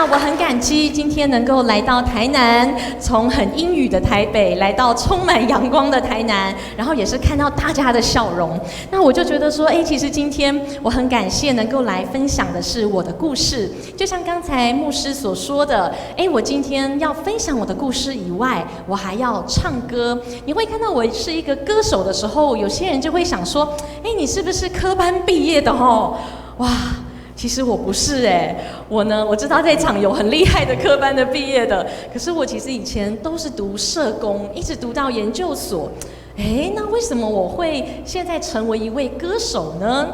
那我很感激今天能够来到台南，从很阴雨的台北来到充满阳光的台南，然后也是看到大家的笑容。那我就觉得说，其实今天我很感谢能够来分享的是我的故事。就像刚才牧师所说的，我今天要分享我的故事以外，我还要唱歌。你会看到我是一个歌手的时候，有些人就会想说，你是不是科班毕业的哦？哇！其实我不是我知道在场有很厉害的科班的毕业的，可是我其实以前都是读社工，一直读到研究所。那为什么我会现在成为一位歌手呢？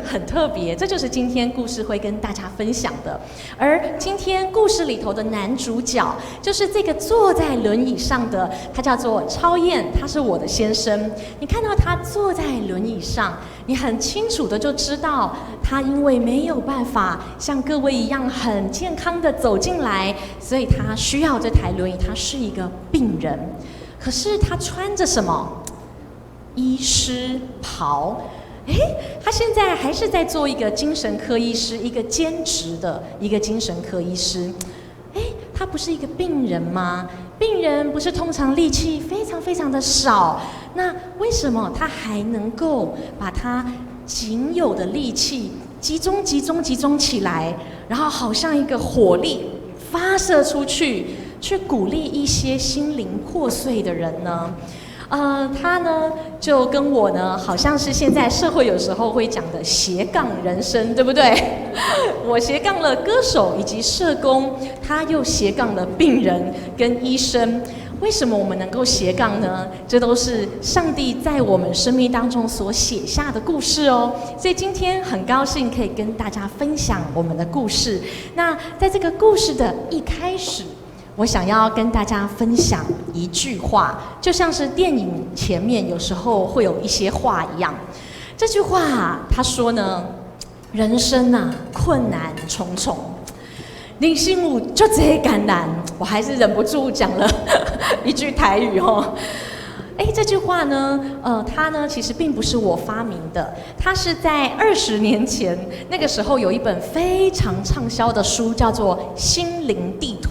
很特别，这就是今天故事会跟大家分享的。而今天故事里头的男主角，就是这个坐在轮椅上的，他叫做超燕，他是我的先生。你看到他坐在轮椅上，你很清楚的就知道，他因为没有办法像各位一样很健康的走进来，所以他需要这台轮椅，他是一个病人。可是他穿着什么？医师袍。他现在还是在做一个精神科医师，一个兼职的一个精神科医师。他不是一个病人吗？病人不是通常力气非常非常的少，那为什么他还能够把他仅有的力气集中起来，然后好像一个火力发射出去，去鼓励一些心灵破碎的人呢？他呢就跟我呢，好像是现在社会有时候会讲的斜杠人生，对不对？我斜杠了歌手以及社工，他又斜杠了病人跟医生。为什么我们能够斜杠呢？这都是上帝在我们生命当中所写下的故事哦。所以今天很高兴可以跟大家分享我们的故事。那在这个故事的一开始，我想要跟大家分享一句话，就像是电影前面有时候会有一些话一样。这句话他说呢，人生啊困难重重，人生有就这艰难，我还是忍不住讲了一句台语哦。这句话呢，它呢其实并不是我发明的，它是在20年前，那个时候有一本非常畅销的书，叫做《心灵地图》。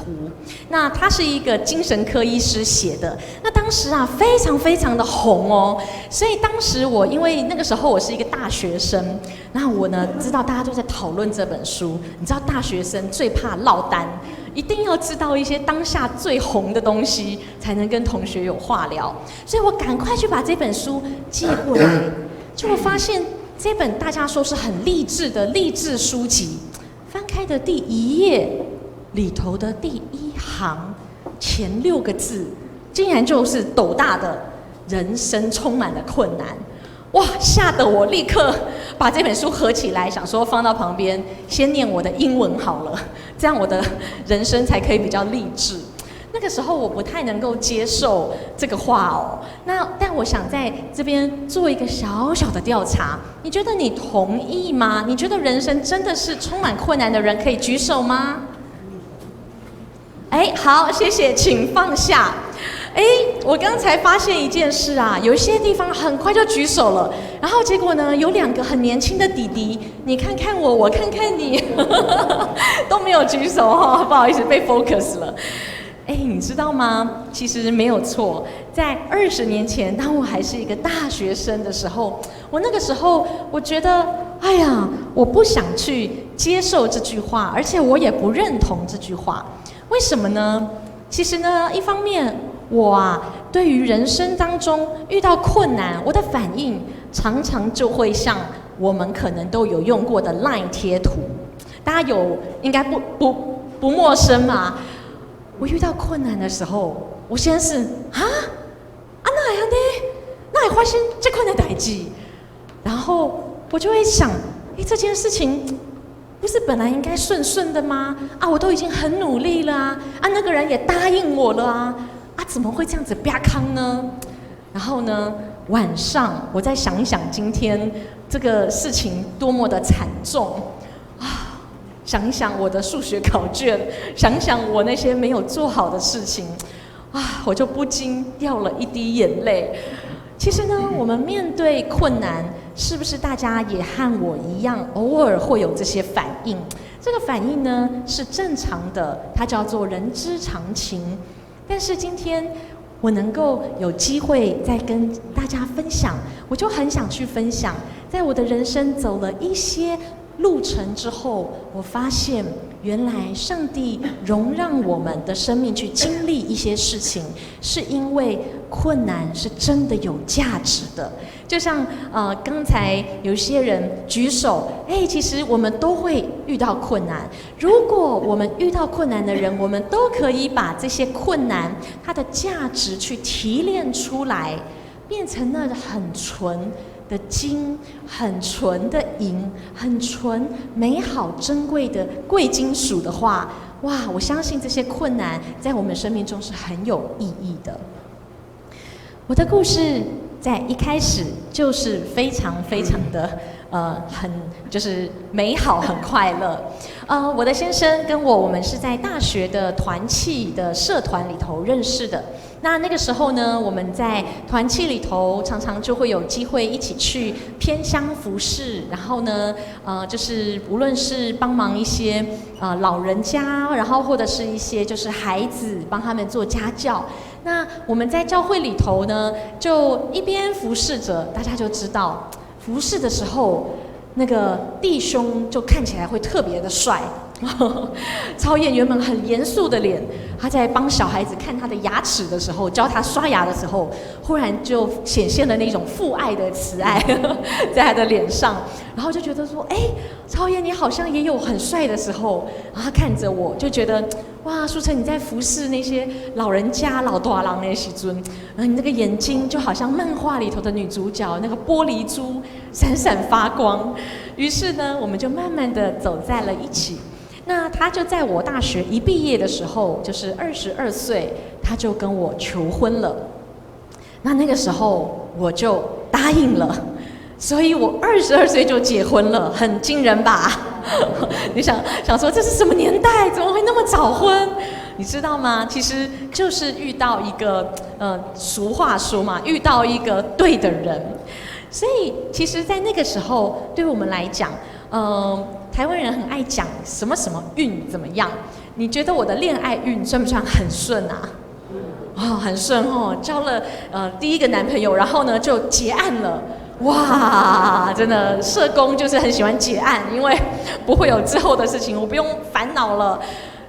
那他是一个精神科医师写的，那当时啊非常非常的红哦，所以当时我因为那个时候我是一个大学生，那我呢知道大家都在讨论这本书，你知道大学生最怕落单，一定要知道一些当下最红的东西，才能跟同学有话聊，所以我赶快去把这本书借过来，结果发现这本大家说是很励志的励志书籍，翻开的第一页里头的第一行前6个字，竟然就是斗大的人生充满了困难。哇，吓得我立刻把这本书合起来，想说放到旁边，先念我的英文好了，这样我的人生才可以比较励志。那个时候我不太能够接受这个话哦，但我想在这边做一个小小的调查，你觉得你同意吗？你觉得人生真的是充满困难的人可以举手吗？好，谢谢，请放下。我刚才发现一件事啊，有一些地方很快就举手了，然后结果呢，有2个很年轻的弟弟，你看看我，我看看你，都没有举手哦，不好意思，被 focus 了。你知道吗？其实没有错，在20年前，当我还是一个大学生的时候，我那个时候我觉得，我不想去接受这句话，而且我也不认同这句话。为什么呢？其实呢，一方面我对于人生当中遇到困难，我的反应常常就会像我们可能都有用过的 LINE 贴图，大家应该不陌生嘛。我遇到困难的时候，我先是哪样呢？哪会发生这困难的代志？然后我就会想，这件事情不是本来应该顺顺的吗？我都已经很努力了啊！那个人也答应我了啊！怎么会这样子啪康呢？然后呢，晚上我再想一想今天这个事情多么的惨重啊！想一想我的数学考卷，想想我那些没有做好的事情我就不禁掉了一滴眼泪。其实呢，我们面对困难，是不是大家也和我一样，偶尔会有这些反应？这个反应呢是正常的，它叫做人之常情。但是今天我能够有机会再跟大家分享，我就很想去分享，在我的人生走了一些路程之后，我发现原来上帝容让我们的生命去经历一些事情，是因为困难是真的有价值的。就像刚才有一些人举手，其实我们都会遇到困难。如果我们遇到困难的人，我们都可以把这些困难它的价值去提炼出来，变成那很纯的金，很纯的银，很纯美好珍贵的贵金属的话，哇，我相信这些困难在我们生命中是很有意义的。我的故事在一开始就是非常非常的很就是美好，很快乐。我的先生跟我们是在大学的团契的社团里头认识的。那个时候呢，我们在团契里头常常就会有机会一起去偏乡服侍，然后呢，就是无论是帮忙一些老人家，然后或者是一些就是孩子，帮他们做家教。那我们在教会里头呢，就一边服侍着，大家就知道服侍的时候，那个弟兄就看起来会特别的帅。超燕原本很严肃的脸，他在帮小孩子看他的牙齿的时候，教他刷牙的时候，忽然就显现了那种父爱的慈爱在他的脸上，然后就觉得说，超燕你好像也有很帅的时候。然后他看着我就觉得，哇，淑成你在服侍那些老人家老大人的时阵，你那个眼睛就好像漫画里头的女主角那个玻璃珠闪闪发光。于是呢，我们就慢慢的走在了一起。那他就在我大学一毕业的时候，就是22岁，他就跟我求婚了。那个时候我就答应了，所以我22岁就结婚了，很惊人吧？你想说这是什么年代？怎么会那么早婚？你知道吗？其实就是遇到一个俗话说嘛，遇到一个对的人。所以其实在那个时候，对我们来讲，台湾人很爱讲什么什么运怎么样？你觉得我的恋爱运算不算很顺啊？很顺哦，交了第一个男朋友，然后呢就结案了。哇，真的社工就是很喜欢结案，因为不会有之后的事情，我不用烦恼了。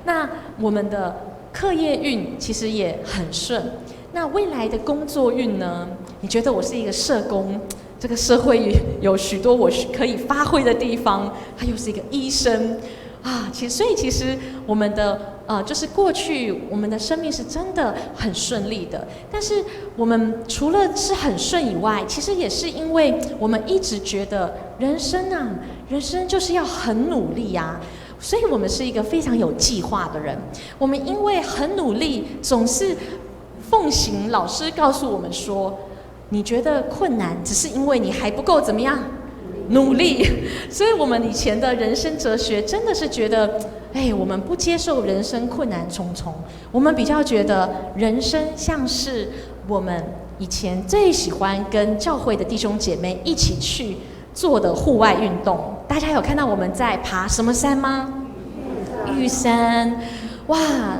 那我们的课业运其实也很顺。那未来的工作运呢？你觉得我是一个社工？这个社会有许多我可以发挥的地方，他又是一个医生啊，所以其实我们的就是过去我们的生命是真的很顺利的，但是我们除了是很顺以外，其实也是因为我们一直觉得人生就是要很努力啊，所以我们是一个非常有计划的人。我们因为很努力，总是奉行老师告诉我们说，你觉得困难，只是因为你还不够怎么样努力。所以我们以前的人生哲学真的是觉得，我们不接受人生困难重重，我们比较觉得人生像是我们以前最喜欢跟教会的弟兄姐妹一起去做的户外运动。大家有看到我们在爬什么山吗？玉山。哇，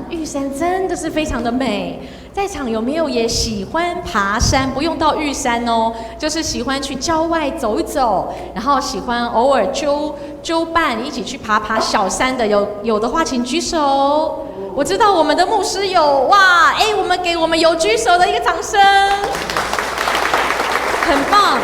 玉山真的是非常的美。在场有没有也喜欢爬山？不用到玉山哦，就是喜欢去郊外走一走，然后喜欢偶尔揪伴一起去爬小山的，有的话请举手。我知道我们的牧师有，哇，我们给我们有举手的一个掌声，很棒。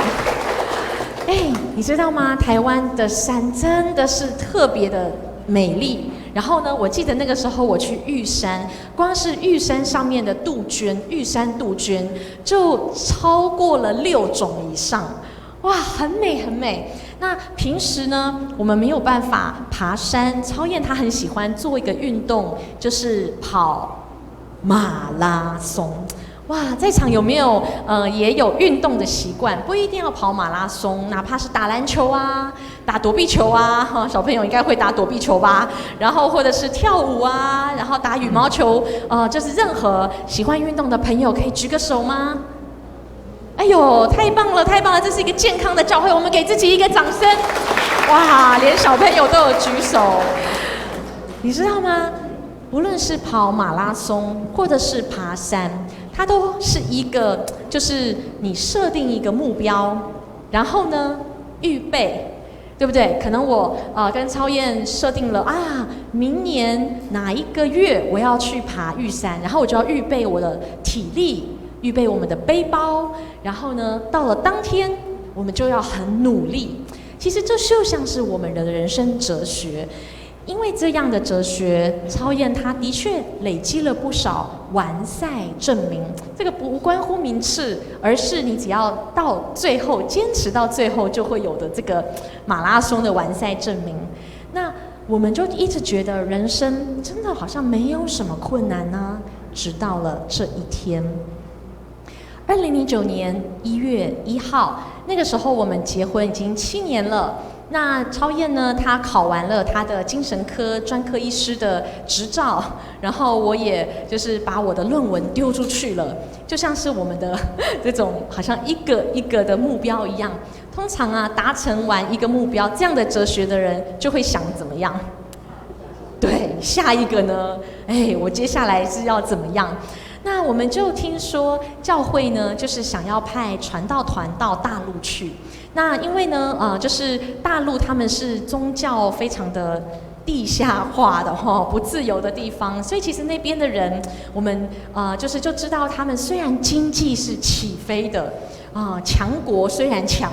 你知道吗？台湾的山真的是特别的美丽。然后呢，我记得那个时候我去玉山，光是玉山上面的杜鹃，玉山杜鹃就超过了6种以上，哇，很美很美。那平时呢，我们没有办法爬山，超燕她很喜欢做一个运动，就是跑马拉松。哇，在场有没有也有运动的习惯？不一定要跑马拉松，哪怕是打篮球啊、打躲避球啊，小朋友应该会打躲避球吧？然后或者是跳舞啊，然后打羽毛球，就是任何喜欢运动的朋友可以举个手吗？哎呦，太棒了，太棒了！这是一个健康的教会，我们给自己一个掌声。哇，连小朋友都有举手。你知道吗？无论是跑马拉松，或者是爬山，它都是一个，就是你设定一个目标，然后呢，预备。对不对？可能我跟超燕设定了明年哪一个月我要去爬玉山，然后我就要预备我的体力，预备我们的背包，然后呢，到了当天我们就要很努力。其实这就像是我们的人生哲学，因为这样的哲学，超燕他的确累积了不少完赛证明。这个不关乎名次，而是你只要到最后，坚持到最后，就会有的这个马拉松的完赛证明。那我们就一直觉得人生真的好像没有什么困难呢，直到了这一天。2009年1月1号，那个时候我们结婚已经7年了。那超燕呢？她考完了她的精神科专科医师的执照，然后我也就是把我的论文丢出去了，就像是我们的这种好像一个一个的目标一样。通常达成完一个目标，这样的哲学的人就会想怎么样？对，下一个呢？我接下来是要怎么样？那我们就听说教会呢，就是想要派传道团到大陆去。那因为呢，就是大陆他们是宗教非常的地下化的不自由的地方，所以其实那边的人，我们就知道他们虽然经济是起飞的强国虽然强，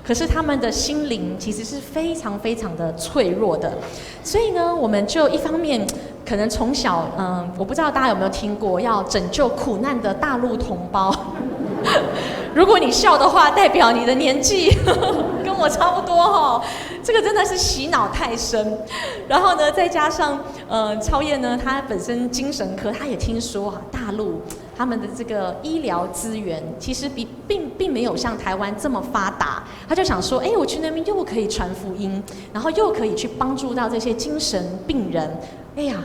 可是他们的心灵其实是非常非常的脆弱的。所以呢，我们就一方面可能从小我不知道大家有没有听过要拯救苦难的大陆同胞。如果你笑的话，代表你的年纪跟我差不多这个真的是洗脑太深。然后呢，再加上超燕呢，她本身精神科，她也听说大陆他们的这个医疗资源其实并没有像台湾这么发达。她就想说，我去那边又可以传福音，然后又可以去帮助到这些精神病人。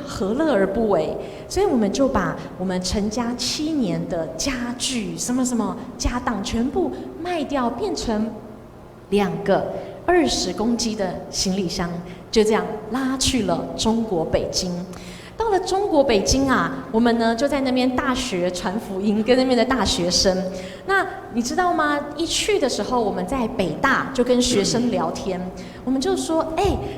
何乐而不为？所以我们就把我们成家7年的家具、什么什么家当全部卖掉，变成2个20公斤的行李箱，就这样拉去了中国北京。到了中国北京我们呢就在那边大学传福音，跟那边的大学生。那你知道吗？一去的时候，我们在北大就跟学生聊天，我们就说，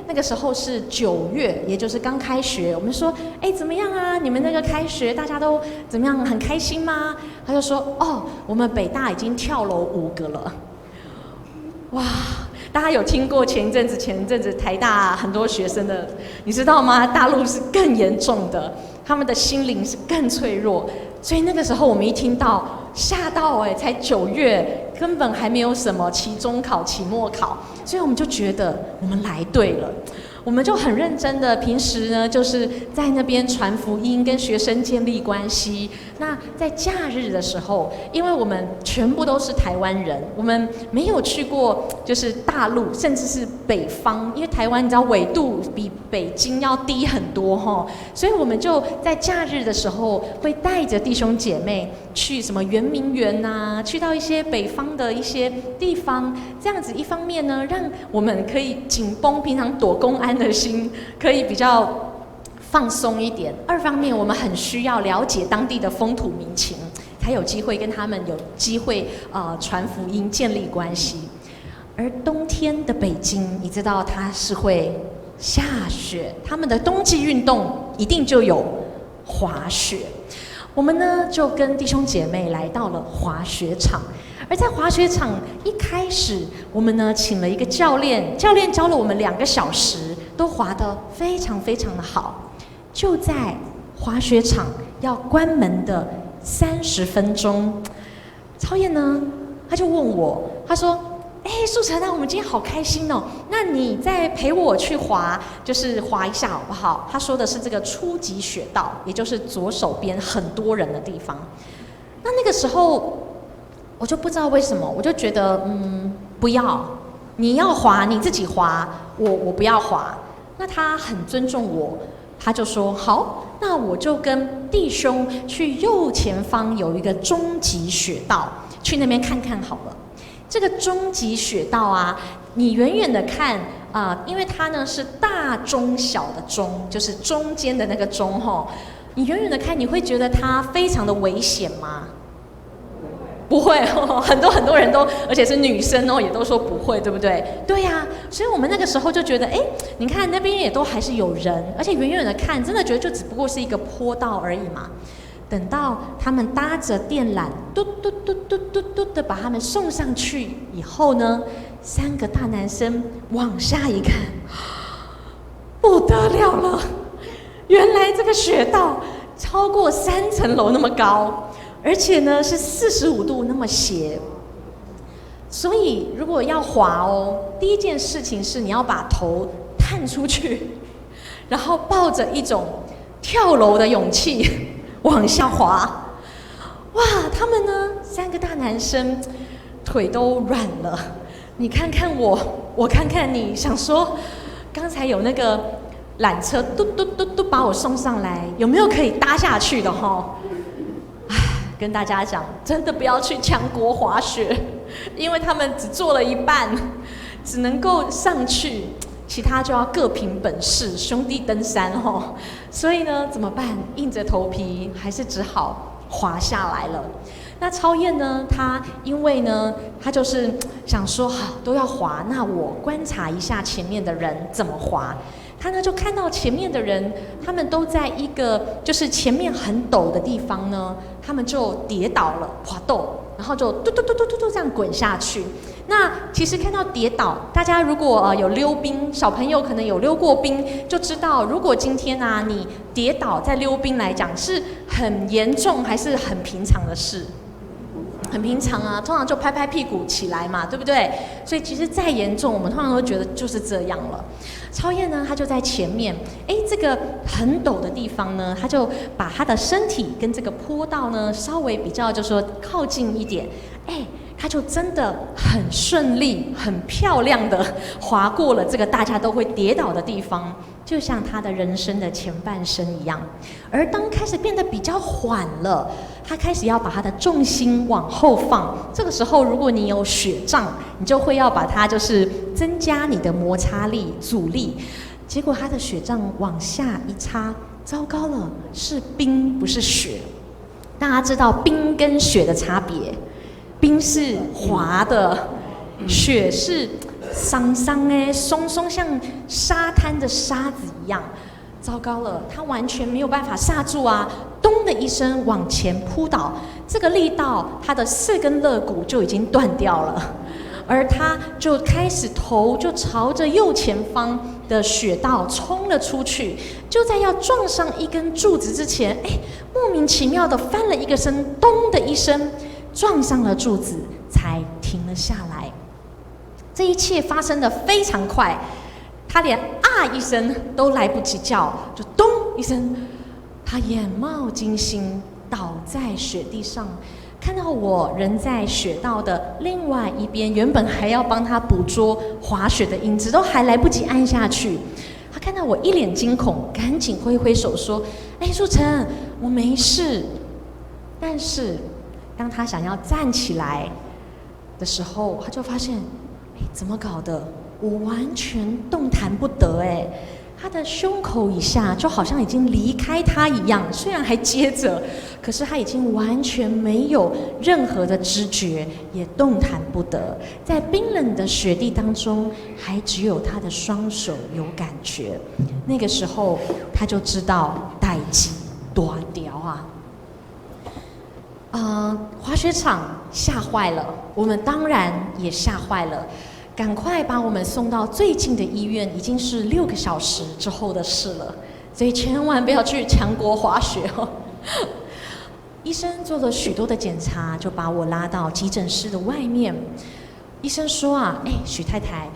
那个时候是9月，也就是刚开学。我们说，怎么样啊？你们那个开学大家都怎么样？很开心吗？他就说，我们北大已经跳楼5个了。哇！大家有听过前一阵子台大很多学生的，你知道吗？大陆是更严重的，他们的心灵是更脆弱。所以那个时候我们一听到，吓到才9月，根本还没有什么期中考、期末考，所以我们就觉得我们来对了。我们就很认真的，平时呢就是在那边传福音，跟学生建立关系。那在假日的时候，因为我们全部都是台湾人，我们没有去过就是大陆，甚至是北方，因为台湾你知道纬度比北京要低很多所以我们就在假日的时候会带着弟兄姐妹去什么圆明园去到一些北方的一些地方，这样子一方面呢，让我们可以紧绷平常躲公安的心可以比较放松一点；二方面，我们很需要了解当地的风土民情，才有机会跟他们有机会传福音、建立关系。而冬天的北京，你知道它是会下雪，他们的冬季运动一定就有滑雪。我们呢就跟弟兄姐妹来到了滑雪场，而在滑雪场一开始，我们呢请了一个教练，教练教了我们2个小时，都滑得非常非常的好。就在滑雪场要关门的30分钟，超燕呢，他就问我，他说：“素晨我们今天好开心哦，那你再陪我去滑，就是滑一下好不好？”他说的是这个初级雪道，也就是左手边很多人的地方。那个时候，我就不知道为什么，我就觉得不要，你要滑你自己滑，我不要滑。那他很尊重我，他就说好，那我就跟弟兄去右前方有一个终极雪道。去那边看看好了。这个终极雪道啊，你远远的看因为它呢是大中小的中，就是中间的那个中吼。你远远的看，你会觉得它非常的危险吗？不会哦，很多人都，而且是女生哦，也都说不会，对不对？对呀，所以我们那个时候就觉得，你看那边也都还是有人，而且远远的看，真的觉得就只不过是一个坡道而已嘛。等到他们搭着电缆，嘟嘟嘟嘟嘟嘟的把他们送上去以后呢，3个大男生往下一看，不得了了，原来这个雪道超过3层楼那么高。而且呢是45度那么斜，所以如果要滑哦，第一件事情是你要把头探出去，然后抱着一种跳楼的勇气往下滑。哇，他们呢3个大男生腿都软了，你看看我，我看看你，想说刚才有那个缆车嘟嘟嘟嘟把我送上来，有没有可以搭下去的哈？跟大家讲，真的不要去强国滑雪，因为他们只做了一半，只能够上去，其他就要各凭本事，兄弟登山哦。所以呢，怎么办？硬着头皮，还是只好滑下来了。那超燕呢，他因为呢，他就是想说，好都要滑，那我观察一下前面的人怎么滑。他呢就看到前面的人，他们都在一个就是前面很陡的地方呢，他们就跌倒了，滑斗，然后就嘟嘟嘟嘟嘟嘟这样滚下去。那其实看到跌倒，大家如果有溜冰，小朋友可能有溜过冰，就知道如果今天啊你跌倒，在溜冰来讲是很严重还是很平常的事？很平常啊，通常就拍拍屁股起来嘛，对不对？所以其实再严重，我们通常都觉得就是这样了。超燕呢，他就在前面，这个很陡的地方呢，他就把他的身体跟这个坡道呢稍微比较，就说靠近一点，他就真的很顺利、很漂亮的滑过了这个大家都会跌倒的地方，就像他的人生的前半生一样。而当开始变得比较缓了，他开始要把他的重心往后放。这个时候，如果你有雪杖，你就会要把它就是增加你的摩擦力、阻力。结果他的雪杖往下一插，糟糕了，是冰不是雪。大家知道冰跟雪的差别？冰是滑的，雪是松松像沙滩的沙子一样。糟糕了，他完全没有办法刹住啊！咚的一声往前扑倒，这个力道，他的4根肋骨就已经断掉了，而他就开始头就朝着右前方的雪道冲了出去，就在要撞上一根柱子之前，莫名其妙的翻了一个身，咚的一声撞上了柱子，才停了下来。这一切发生的非常快。他连啊一声都来不及叫，就咚一声，他眼冒金星倒在雪地上。看到我人在雪道的另外一边，原本还要帮他捕捉滑雪的影子，都还来不及按下去。他看到我一脸惊恐，赶紧挥挥手说：“淑晨，我没事。”但是当他想要站起来的时候，他就发现，怎么搞的？我完全动弹不得他的胸口以下就好像已经离开他一样，虽然还接着，可是他已经完全没有任何的知觉，也动弹不得。在冰冷的雪地当中，还只有他的双手有感觉。那个时候，他就知道代志大条啊！滑雪场吓坏了，我们当然也吓坏了。赶快把我们送到最近的医院，已经是6个小时之后的事了，所以千万不要去强国滑雪哦。医生做了许多的检查，就把我拉到急诊室的外面。医生说许太太，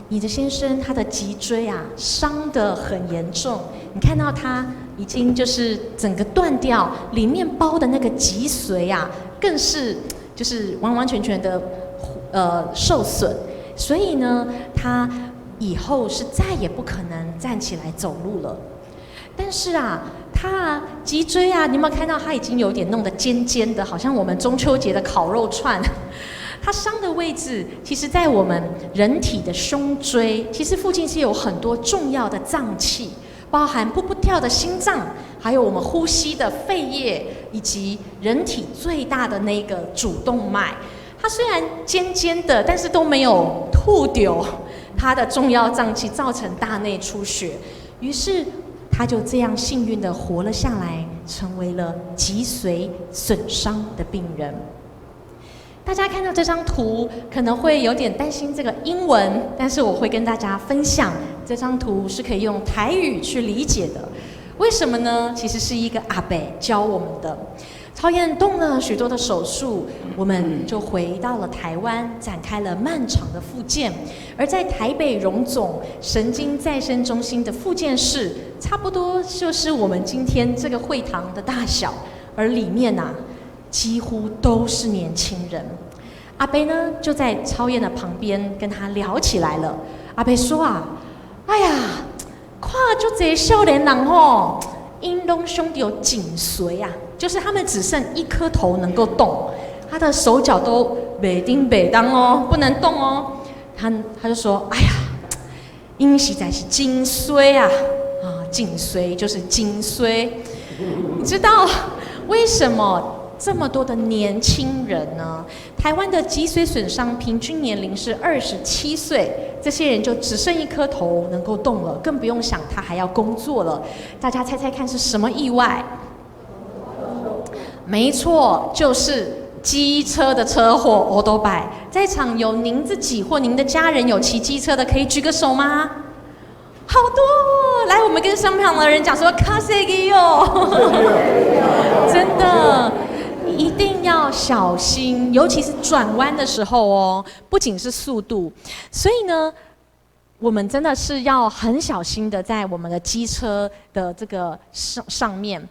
你的先生他的脊椎伤得很严重，你看到他已经就是整个断掉，里面包的那个脊髓更是就是完完全全的受损，所以呢，他以后是再也不可能站起来走路了。但是它脊椎啊，你有没有看到它已经有点弄得尖尖的，好像我们中秋节的烤肉串。它伤的位置，其实在我们人体的胸椎，其实附近是有很多重要的脏器，包含噗噗跳的心脏，还有我们呼吸的肺叶，以及人体最大的那个主动脉。它虽然尖尖的，但是都没有吐丢它的重要脏器，造成大内出血。于是他就这样幸运的活了下来，成为了脊髓损伤的病人。大家看到这张图可能会有点担心这个英文，但是我会跟大家分享，这张图是可以用台语去理解的。为什么呢？其实是一个阿伯教我们的。超燕动了许多的手术，我们就回到了台湾，展开了漫长的复健。而在台北荣总神经再生中心的复健室，差不多就是我们今天这个会堂的大小，而里面啊，几乎都是年轻人。阿伯呢，就在超燕的旁边跟他聊起来了。阿伯说啊，哎呀，看就这些少年人吼，因拢兄弟有颈髓啊，就是他们只剩一颗头能够动，他的手脚都袂叮袂当哦，不能动哦。他就说，哎呀，因实在是颈髓啊，颈髓就是颈髓。你知道为什么这么多的年轻人呢？台湾的脊髓损伤平均年龄是27岁，这些人就只剩一颗头能够动了，更不用想他还要工作了。大家猜猜看是什么意外？没错，就是机车的车祸。欧多拜，在场有您自己或您的家人有骑机车的，可以举个手吗？好多哦！来，我们跟身旁的人讲说，卡塞基哟，真的。一定要小心，尤其是转弯的时候哦，不仅是速度，所以呢，我们真的是要很小心的在我们的机车的这个上面。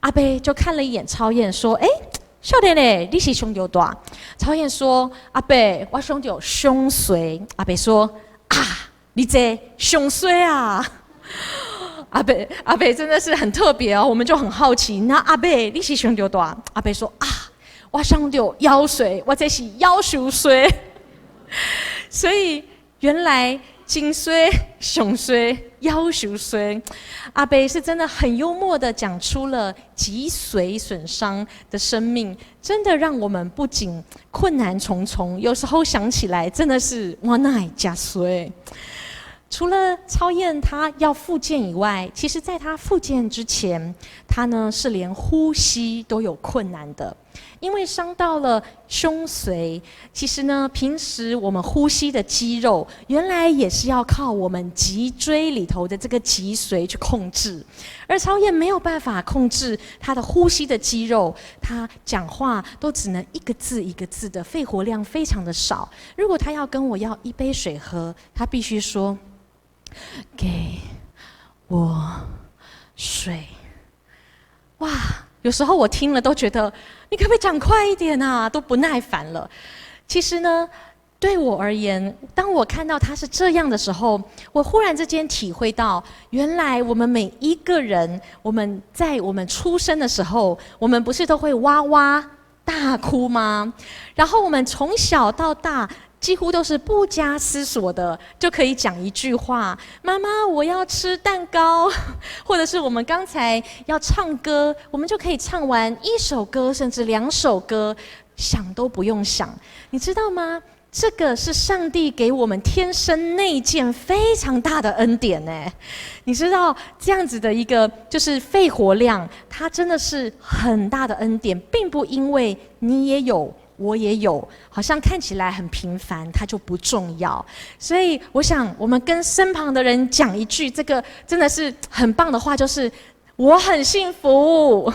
阿伯就看了一眼超燕，说：“哎，少年嘞，你是胸有大？”超燕说：“阿伯，我胸有胸髓。”阿伯说：“啊，你这胸髓啊！”阿伯真的是很特别哦，我们就很好奇。那阿伯你是胸有大？阿伯说：“啊，我胸有腰髓，我这是腰受髓。”所以原来颈髓、胸髓、腰受髓，阿伯是真的很幽默的讲出了脊髓损伤的生命，真的让我们不仅困难重重，有时候想起来真的是哇那假髓。除了超燕她要复健以外，其实在她复健之前，她呢是连呼吸都有困难的，因为伤到了胸髓。其实呢，平时我们呼吸的肌肉，原来也是要靠我们脊椎里头的这个脊髓去控制，而超燕没有办法控制她的呼吸的肌肉，她讲话都只能一个字一个字的，肺活量非常的少。如果她要跟我要一杯水喝，她必须说：“给我水。”哇，有时候我听了都觉得，你可不可以讲快一点啊？都不耐烦了。其实呢，对我而言，当我看到他是这样的时候，我忽然之间体会到，原来我们每一个人，我们在我们出生的时候，我们不是都会哇哇大哭吗？然后我们从小到大，几乎都是不加思索的就可以讲一句话：“妈妈，我要吃蛋糕。”或者是我们刚才要唱歌，我们就可以唱完一首歌甚至2首歌，想都不用想。你知道吗？这个是上帝给我们天生内建非常大的恩典呢。你知道这样子的一个就是肺活量，它真的是很大的恩典，并不因为你也有我也有，好像看起来很平凡，它就不重要。所以我想我们跟身旁的人讲一句这个真的是很棒的话，就是我很幸福，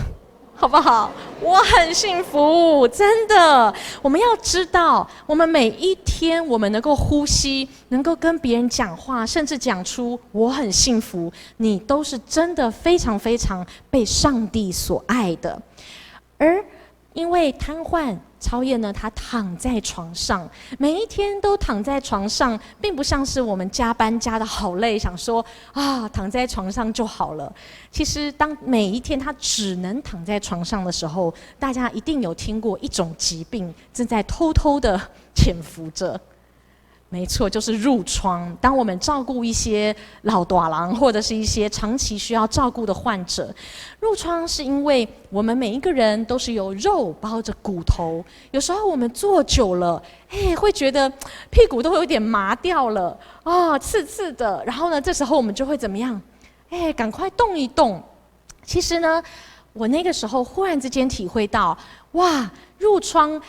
好不好？我很幸福，真的。我们要知道，我们每一天我们能够呼吸，能够跟别人讲话，甚至讲出我很幸福，你都是真的非常非常被上帝所爱的。而因为瘫痪，超燕呢，她躺在床上，每一天都躺在床上，并不像是我们加班加得好累，想说啊，躺在床上就好了。其实，当每一天她只能躺在床上的时候，大家一定有听过一种疾病正在偷偷的潜伏着。没错，就是褥疮。当我们照顾一些老大人或者是一些长期需要照顾的患者，褥疮是因为我们每一个人都是由肉包着骨头，有时候我们坐久了，会觉得屁股都有点麻掉了啊，刺刺的。然后呢，这时候我们就会怎么样？赶快动一动。其实呢，我那个时候忽然之间体会到，哇！褥疮，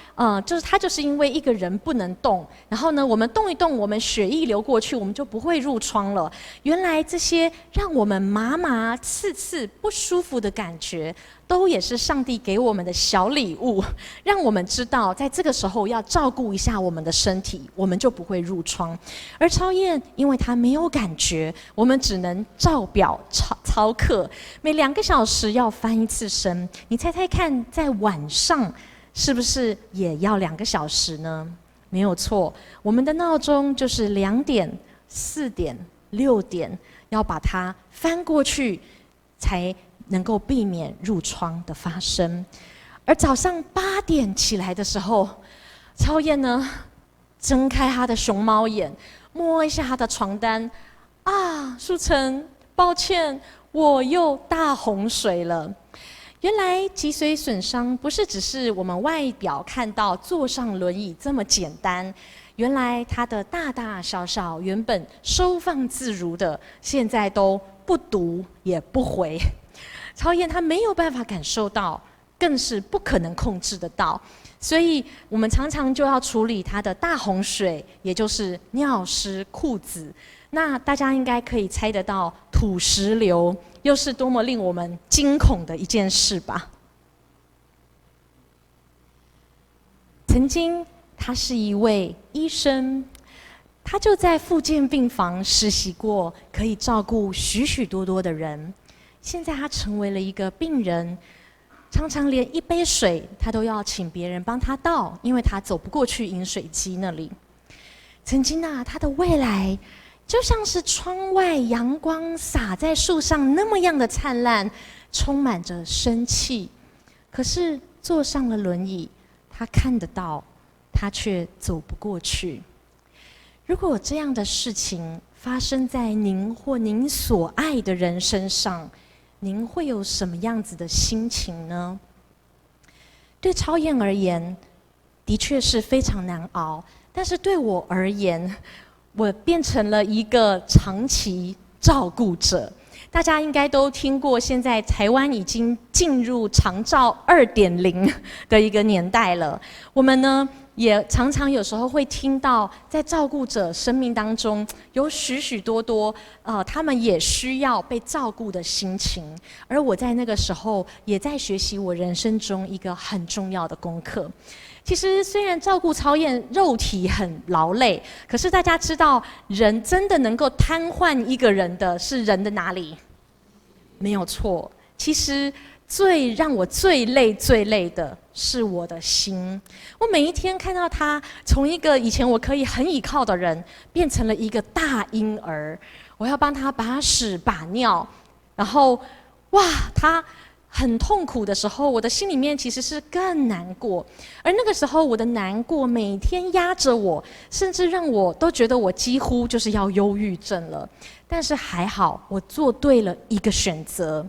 它就是因为一个人不能动，然后呢，我们动一动，我们血液流过去，我们就不会褥疮了。原来这些让我们麻麻、刺刺、不舒服的感觉，都也是上帝给我们的小礼物，让我们知道在这个时候要照顾一下我们的身体，我们就不会褥疮。而超燕，因为她没有感觉，我们只能照表操课，每2个小时要翻1次身。你猜猜看，在晚上是不是也要2个小时呢？没有错，我们的闹钟就是2点、4点、6点，要把它翻过去，才能够避免褥疮的发生。而早上8点起来的时候，超燕呢，睁开她的熊猫眼，摸一下她的床单，啊，淑成，抱歉，我又大洪水了。原来脊髓损伤不是只是我们外表看到坐上轮椅这么简单，原来它的大大小小原本收放自如的，现在都不读也不回。超燕她没有办法感受到，更是不可能控制得到，所以我们常常就要处理她的大洪水，也就是尿湿裤子。那大家应该可以猜得到，土石流又是多么令我们惊恐的一件事吧？曾经，他是一位医生，他就在复健病房实习过，可以照顾许许多多的人。现在他成为了一个病人，常常连一杯水他都要请别人帮他倒，因为他走不过去饮水机那里。曾经啊，他的未来就像是窗外阳光洒在树上那么样的灿烂，充满着生气。可是坐上了轮椅，他看得到，他却走不过去。如果这样的事情发生在您或您所爱的人身上，您会有什么样子的心情呢？对超燕而言，的确是非常难熬，但是对我而言，我变成了一个长期照顾者。大家应该都听过，现在台湾已经进入长照2.0的一个年代了。我们呢，也常常有时候会听到，在照顾者生命当中，有许许多多他们也需要被照顾的心情。而我在那个时候，也在学习我人生中一个很重要的功课。其实虽然照顾超燕肉体很劳累，可是大家知道，人真的能够瘫痪一个人的是人的哪里？没有错，其实让我最累的是我的心。我每一天看到他从一个以前我可以很倚靠的人，变成了一个大婴儿，我要帮他把屎把尿，然后哇，他很痛苦的时候，我的心里面其实是更难过。而那个时候我的难过每天压着我，甚至让我都觉得我几乎就是要忧郁症了。但是还好，我做对了一个选择，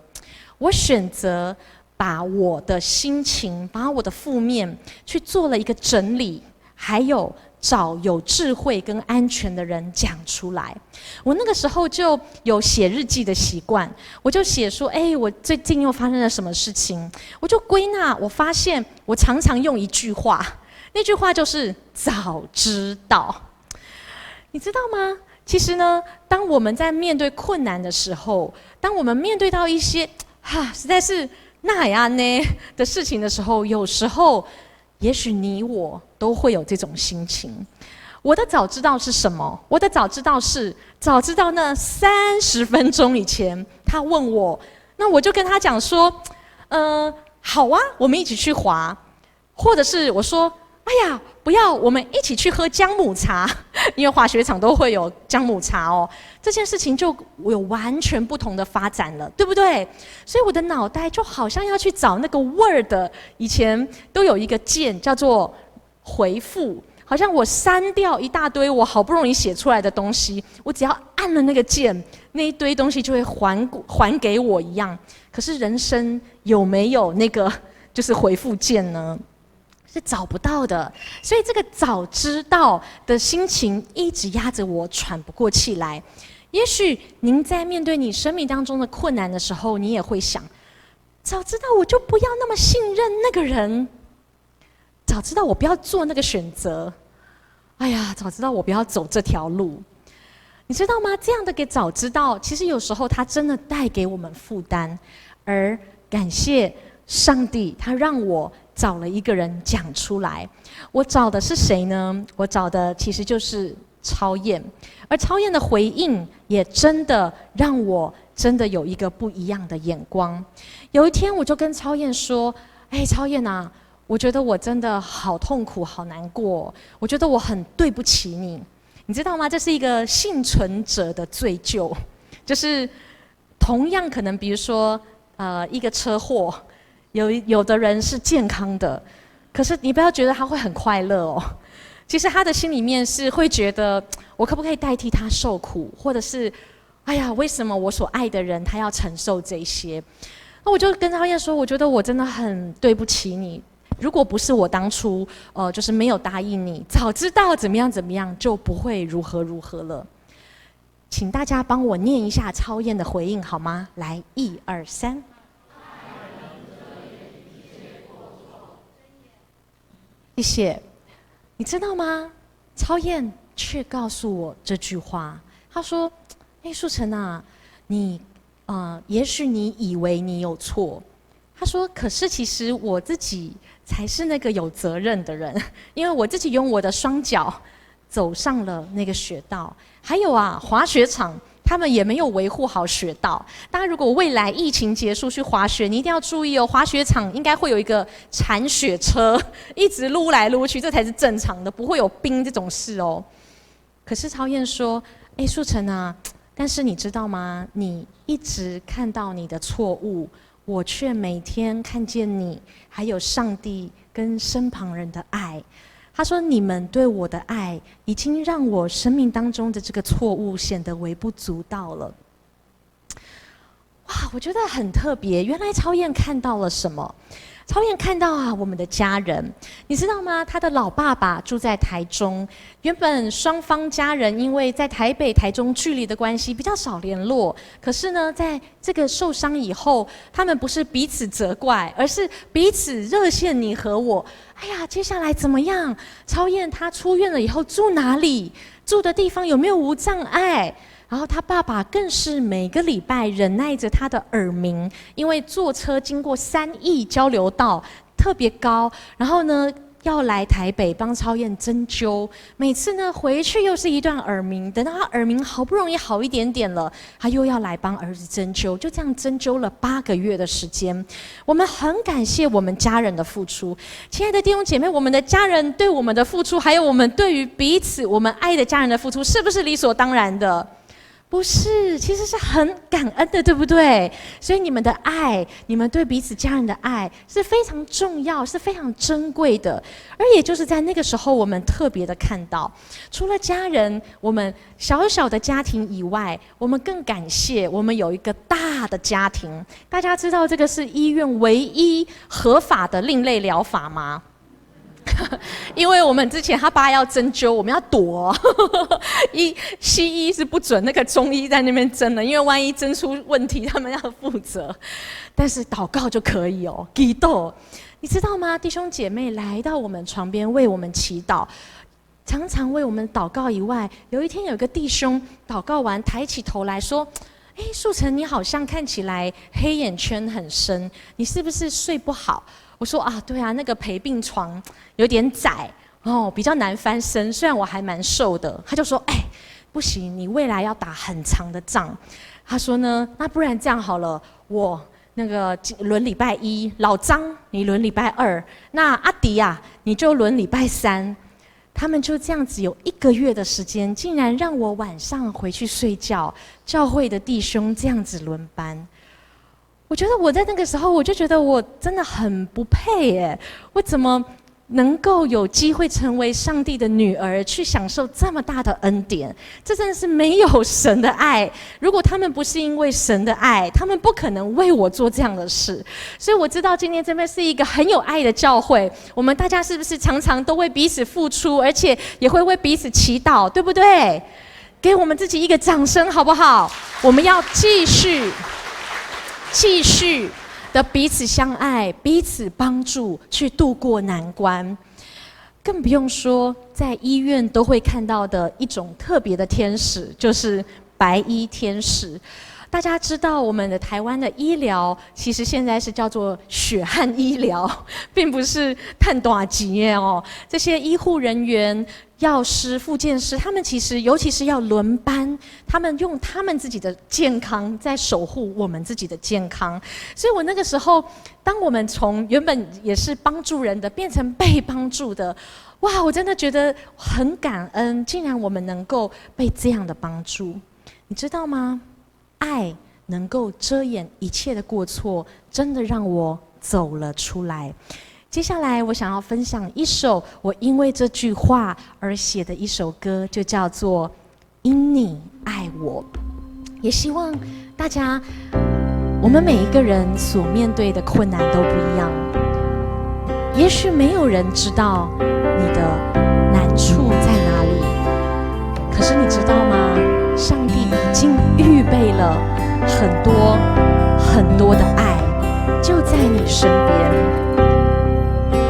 我选择把我的心情，把我的负面去做了一个整理，还有找有智慧跟安全的人讲出来。我那个时候就有写日记的习惯，我就写说，我最近又发生了什么事情，我就归纳，我发现我常常用一句话，那句话就是早知道。你知道吗？其实呢，当我们在面对困难的时候，当我们面对到一些实在是那样呢的事情的时候，有时候也许你我都会有这种心情。我的早知道是什么？我的早知道是早知道那30分钟以前他问我，那我就跟他讲说，好啊，我们一起去滑。或者是我说，哎呀，不要，我们一起去喝姜母茶，因为滑雪场都会有姜母茶哦。这件事情就有完全不同的发展了，对不对？所以我的脑袋就好像要去找那个 Word， 以前都有一个键叫做回复，好像我删掉一大堆我好不容易写出来的东西，我只要按了那个键，那一堆东西就会还给我一样。可是人生有没有那个就是回复键呢？是找不到的，所以这个早知道的心情一直压着我喘不过气来。也许您在面对你生命当中的困难的时候，你也会想，早知道我就不要那么信任那个人，早知道我不要做那个选择，哎呀，早知道我不要走这条路。你知道吗？这样的给早知道，其实有时候它真的带给我们负担，而感谢上帝，他让我找了一个人讲出来。我找的是谁呢？我找的其实就是超燕，而超燕的回应也真的让我真的有一个不一样的眼光。有一天我就跟超燕说，超燕啊，我觉得我真的好痛苦好难过，我觉得我很对不起你。你知道吗？这是一个幸存者的罪疚，就是同样可能比如说一个车祸，有的人是健康的，可是你不要觉得他会很快乐哦。其实他的心里面是会觉得，我可不可以代替他受苦，或者是，哎呀，为什么我所爱的人他要承受这些？那我就跟超燕说，我觉得我真的很对不起你。如果不是我当初就是没有答应你，早知道怎么样怎么样，就不会如何如何了。请大家帮我念一下超燕的回应好吗？来，1、2、3。谢谢。你知道吗？超燕却告诉我这句话，她说：“素晨啊，你也许你以为你有错。”她说：“可是其实我自己才是那个有责任的人，因为我自己用我的双脚走上了那个雪道。还有啊，滑雪场他们也没有维护好雪道。大家如果未来疫情结束去滑雪，你一定要注意哦，滑雪场应该会有一个铲雪车，一直撸来撸去，这才是正常的，不会有冰这种事哦。”可是超燕说：“素晨啊，但是你知道吗？你一直看到你的错误。”我却每天看见你，还有上帝跟身旁人的爱。他说：“你们对我的爱，已经让我生命当中的这个错误显得微不足道了。”哇，我觉得很特别。原来超燕看到了什么？超燕看到啊，我们的家人，你知道吗？他的老爸爸住在台中，原本双方家人因为在台北、台中距离的关系比较少联络。可是呢，在这个受伤以后，他们不是彼此责怪，而是彼此热线你和我。哎呀，接下来怎么样？超燕他出院了以后住哪里？住的地方有没有无障碍？然后他爸爸更是每个礼拜忍耐着他的耳鸣，因为坐车经过3义交流道特别高，然后呢要来台北帮超燕针灸，每次呢回去又是一段耳鸣，等到他耳鸣好不容易好一点点了，他又要来帮儿子针灸，就这样针灸了8个月的时间。我们很感谢我们家人的付出，亲爱的弟兄姐妹，我们的家人对我们的付出，还有我们对于彼此我们爱的家人的付出，是不是理所当然的？不是，其实是很感恩的，对不对？所以你们的爱，你们对彼此家人的爱是非常重要，是非常珍贵的。而也就是在那个时候，我们特别的看到，除了家人，我们小小的家庭以外，我们更感谢我们有一个大的家庭。大家知道这个是医院唯一合法的另类疗法吗？因为我们之前他爸要针灸，我们要躲西医是不准那个中医在那边针的，因为万一针出问题，他们要负责。但是祷告就可以哦，祈祷。你知道吗？弟兄姐妹来到我们床边为我们祈祷，常常为我们祷告以外，有一天有个弟兄祷告完，抬起头来说：“素晨，你好像看起来黑眼圈很深，你是不是睡不好？”我说：“啊，对啊，那个陪病床有点窄哦，比较难翻身。虽然我还蛮瘦的。”他就说：“不行，你未来要打很长的仗。”他说呢：“那不然这样好了，我那个轮礼拜一，老张你轮礼拜二，那阿迪啊你就轮礼拜三。他们就这样子有1个月的时间，竟然让我晚上回去睡觉，教会的弟兄这样子轮班。我觉得我在那个时候，我就觉得我真的很不配耶！我怎么能够有机会成为上帝的女儿，去享受这么大的恩典？这真的是没有神的爱。如果他们不是因为神的爱，他们不可能为我做这样的事。所以我知道今天这边是一个很有爱的教会，我们大家是不是常常都为彼此付出，而且也会为彼此祈祷，对不对？给我们自己一个掌声好不好？我们要继续的彼此相爱，彼此帮助，去度过难关。更不用说在医院都会看到的一种特别的天使，就是白衣天使。大家知道我们的台湾的医疗其实现在是叫做血汗医疗，并不是探短级哦。这些医护人员、药师、复健师，他们其实尤其是要轮班，他们用他们自己的健康在守护我们自己的健康。所以我那个时候，当我们从原本也是帮助人的，变成被帮助的，哇！我真的觉得很感恩，竟然我们能够被这样的帮助，你知道吗？爱能够遮掩一切的过错，真的让我走了出来。接下来我想要分享一首我因为这句话而写的一首歌，就叫做《因你爱我》。也希望大家，我们每一个人所面对的困难都不一样，也许没有人知道你的难处在哪里，可是你知道吗？上帝已经预备了很多很多的爱，就在你身边，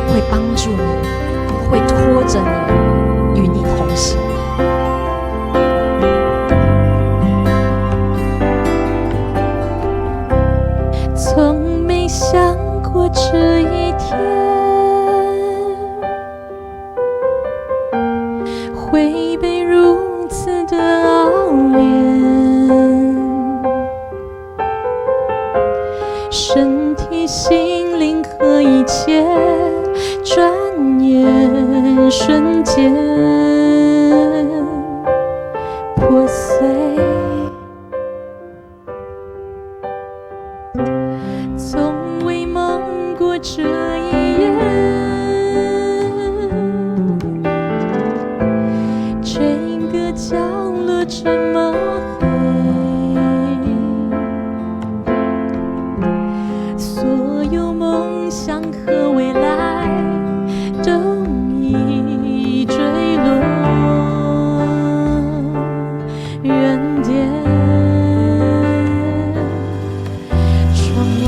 会帮助你，会拖着你，与你同行。从没想过这一天会被如此的熬炼，身体、心灵和一切，转眼瞬间破碎。从未梦过这一夜，整个角落这么黑，所有梦想和未来都已坠落原点。窗外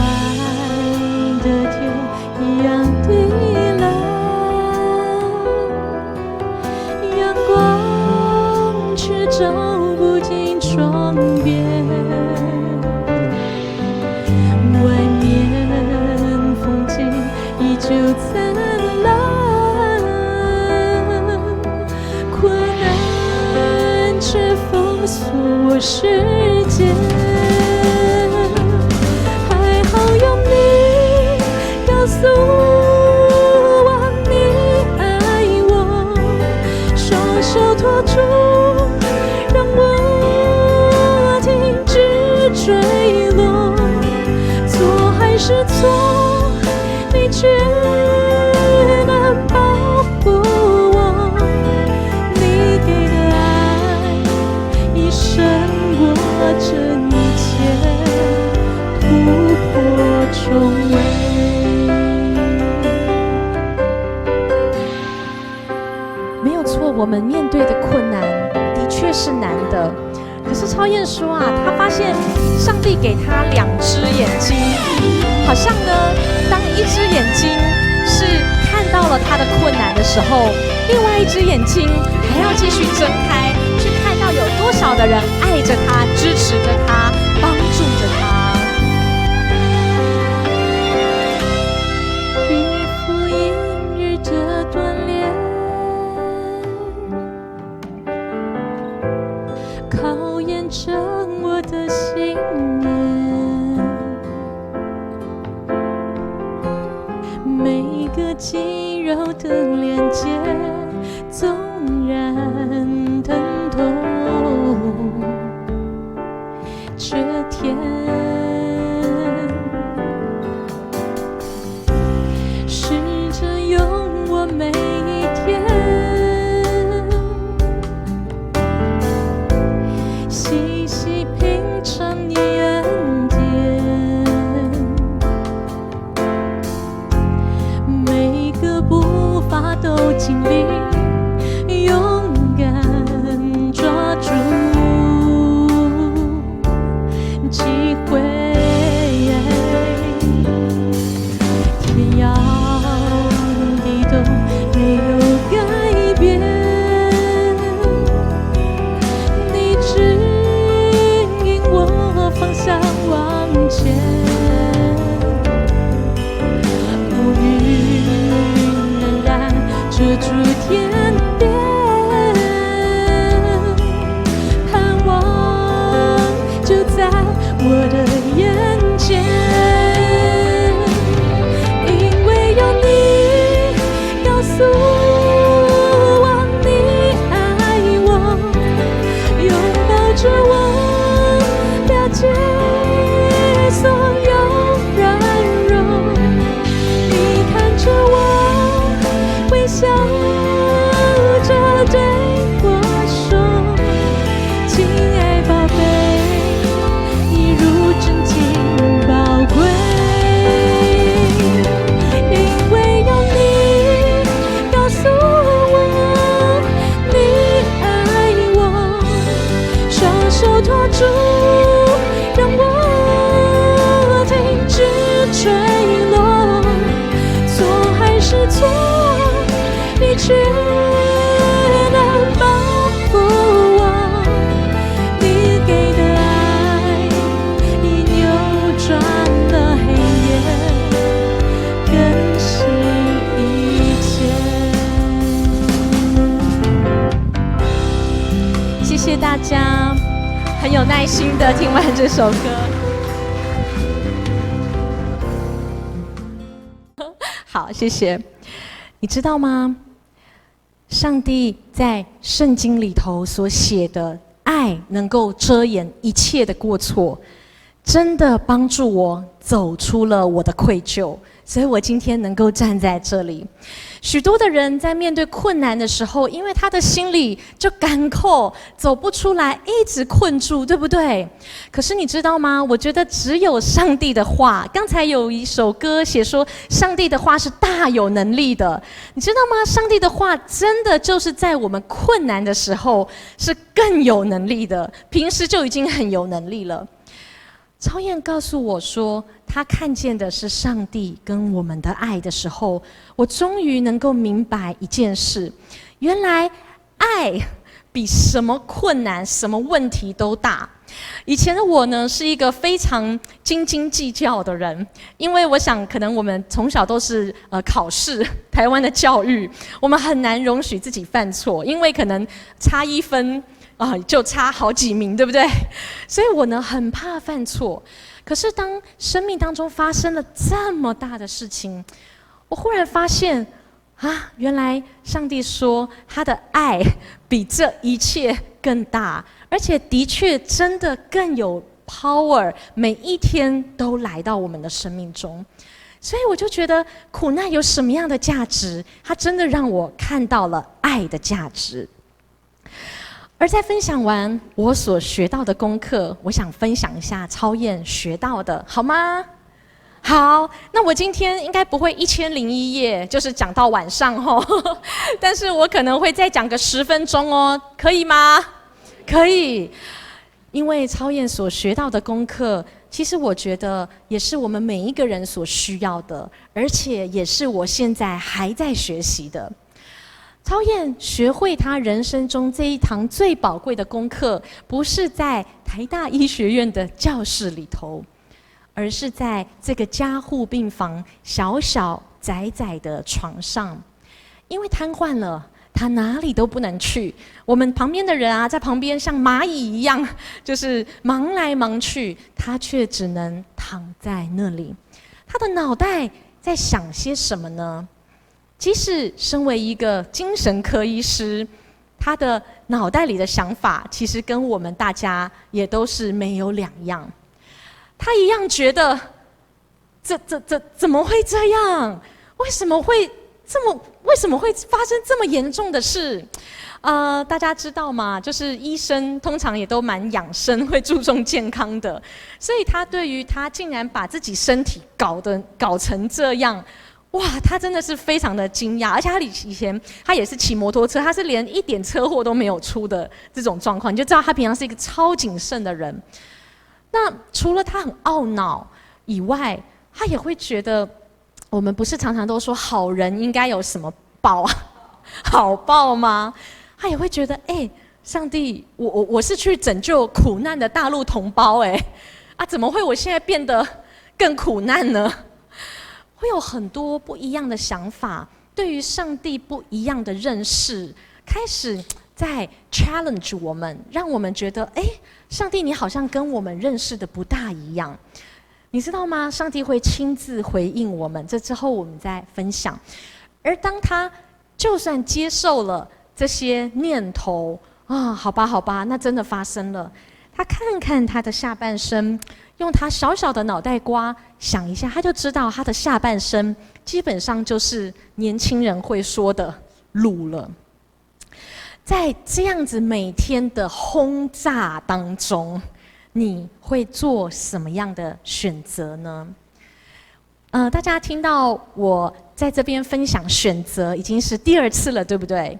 的天一样的蓝，阳光却照不进窗边，外面风景依旧灿烂，困难却封锁我世界。还好有你告诉我你爱我，双手托住，让我停止坠落。错还是错，你却能保护我。你给的爱已胜过这一切，突破重围。没有错，我们面对的困难的确是难的。可是超燕说啊，他发现上帝给他2只眼睛，好像呢，当一只眼睛是看到了他的困难的时候，另外一只眼睛还要继续睁开，去看到有多少的人爱着他、支持着他、帮助着他。日复一日的锻炼，考验着我的信念，每个肌肉的连接，纵然疼痛，这天试着用我每一天细细品尝你恩典，每个步伐都经历，勇敢抓住机会，天摇地动没有改变，你指引我方向往前，乌云仍然遮住天边，盼望就在我的眼前，因为有你告诉我你爱我，拥抱着我，了解所有软弱，你看着我，微笑着对我说，亲爱宝贝，你如真金宝贵，因为有你告诉我你爱我，双手托住，让我停止坠落，错还是错，你却能保护我，你给的爱已扭转了黑夜，更新一切。谢谢大家，很有耐心的听完这首歌。好，谢谢。你知道吗？上帝在圣经里头所写的爱能够遮掩一切的过错，真的帮助我走出了我的愧疚，所以我今天能够站在这里。许多的人在面对困难的时候，因为他的心里就干扣，走不出来，一直困住，对不对？可是你知道吗？我觉得只有上帝的话，刚才有一首歌写说，上帝的话是大有能力的。你知道吗？上帝的话真的就是在我们困难的时候是更有能力的，平时就已经很有能力了。超燕告诉我说，他看见的是上帝跟我们的爱的时候，我终于能够明白一件事，原来爱比什么困难、什么问题都大。以前的我呢，是一个非常斤斤计较的人，因为我想，可能我们从小都是考试，台湾的教育，我们很难容许自己犯错，因为可能差1分。就差好几名，对不对？所以我呢很怕犯错。可是当生命当中发生了这么大的事情，我忽然发现原来上帝说他的爱比这一切更大，而且的确真的更有 power， 每一天都来到我们的生命中。所以我就觉得苦难有什么样的价值？它真的让我看到了爱的价值。而在分享完我所学到的功课，我想分享一下超燕学到的，好吗？好，那我今天应该不会1001夜，就是讲到晚上哦，但是我可能会再讲个10分钟哦，可以吗？可以，因为超燕所学到的功课，其实我觉得也是我们每一个人所需要的，而且也是我现在还在学习的。超燕学会他人生中这一堂最宝贵的功课，不是在台大医学院的教室里头，而是在这个加护病房小小窄窄的床上。因为瘫痪了，他哪里都不能去。我们旁边的人啊，在旁边像蚂蚁一样，就是忙来忙去，他却只能躺在那里。他的脑袋在想些什么呢？即使身为一个精神科医师，他的脑袋里的想法其实跟我们大家也都是没有两样。他一样觉得，怎么会这样？为什么会发生这么严重的事？大家知道吗？就是医生通常也都蛮养生，会注重健康的，所以他对于他竟然把自己身体搞成这样，哇，他真的是非常的惊讶。而且他以前他也是骑摩托车，他是连一点车祸都没有出的这种状况，你就知道他平常是一个超谨慎的人。那除了他很懊恼以外，他也会觉得，我们不是常常都说好人应该有什么报啊，好报吗？他也会觉得，上帝，我是去拯救苦难的大陆同胞，怎么会我现在变得更苦难呢？会有很多不一样的想法，对于上帝不一样的认识，开始在 challenge 我们，让我们觉得，上帝你好像跟我们认识的不大一样。你知道吗？上帝会亲自回应我们，这之后我们再分享。而当他就算接受了这些念头啊，好吧，那真的发生了。他看看他的下半身，用他小小的脑袋瓜想一下，他就知道他的下半身基本上就是年轻人会说的卤了。在这样子每天的轰炸当中，你会做什么样的选择呢？大家听到我在这边分享选择，已经是第2次了，对不对？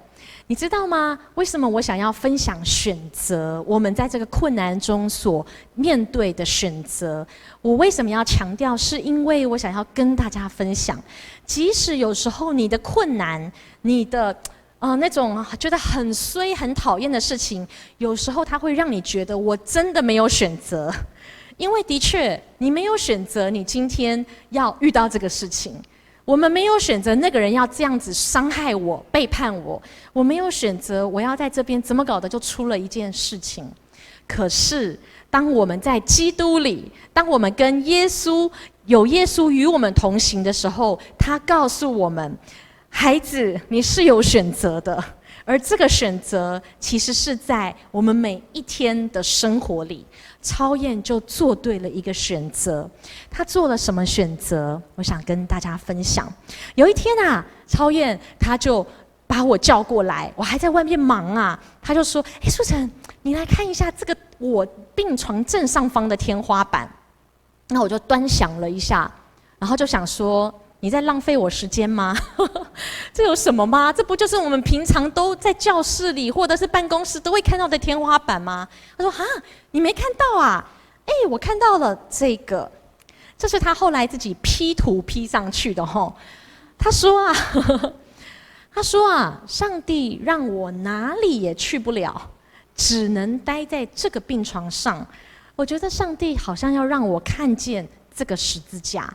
你知道吗？为什么我想要分享选择？我们在这个困难中所面对的选择，我为什么要强调？是因为我想要跟大家分享，即使有时候你的困难，你的那种觉得很衰、很讨厌的事情，有时候它会让你觉得我真的没有选择。因为的确，你没有选择，你今天要遇到这个事情。我们没有选择那个人要这样子伤害我、背叛我，我没有选择我要在这边怎么搞的就出了一件事情。可是，当我们在基督里，当我们跟耶稣有耶稣与我们同行的时候，他告诉我们，孩子，你是有选择的。而这个选择其实是在我们每一天的生活里，超燕就做对了一个选择。他做了什么选择？我想跟大家分享。有一天啊，超燕他就把我叫过来，我还在外面忙啊，他就说：“素晨，你来看一下这个我病床正上方的天花板。”那我就端详了一下，然后就想说，你在浪费我时间吗？这有什么吗？这不就是我们平常都在教室里或者是办公室都会看到的天花板吗？他说：“你没看到啊？我看到了这个，这是他后来自己 P 图 P 上去的吼。”他说啊，上帝让我哪里也去不了，只能待在这个病床上。我觉得上帝好像要让我看见这个十字架。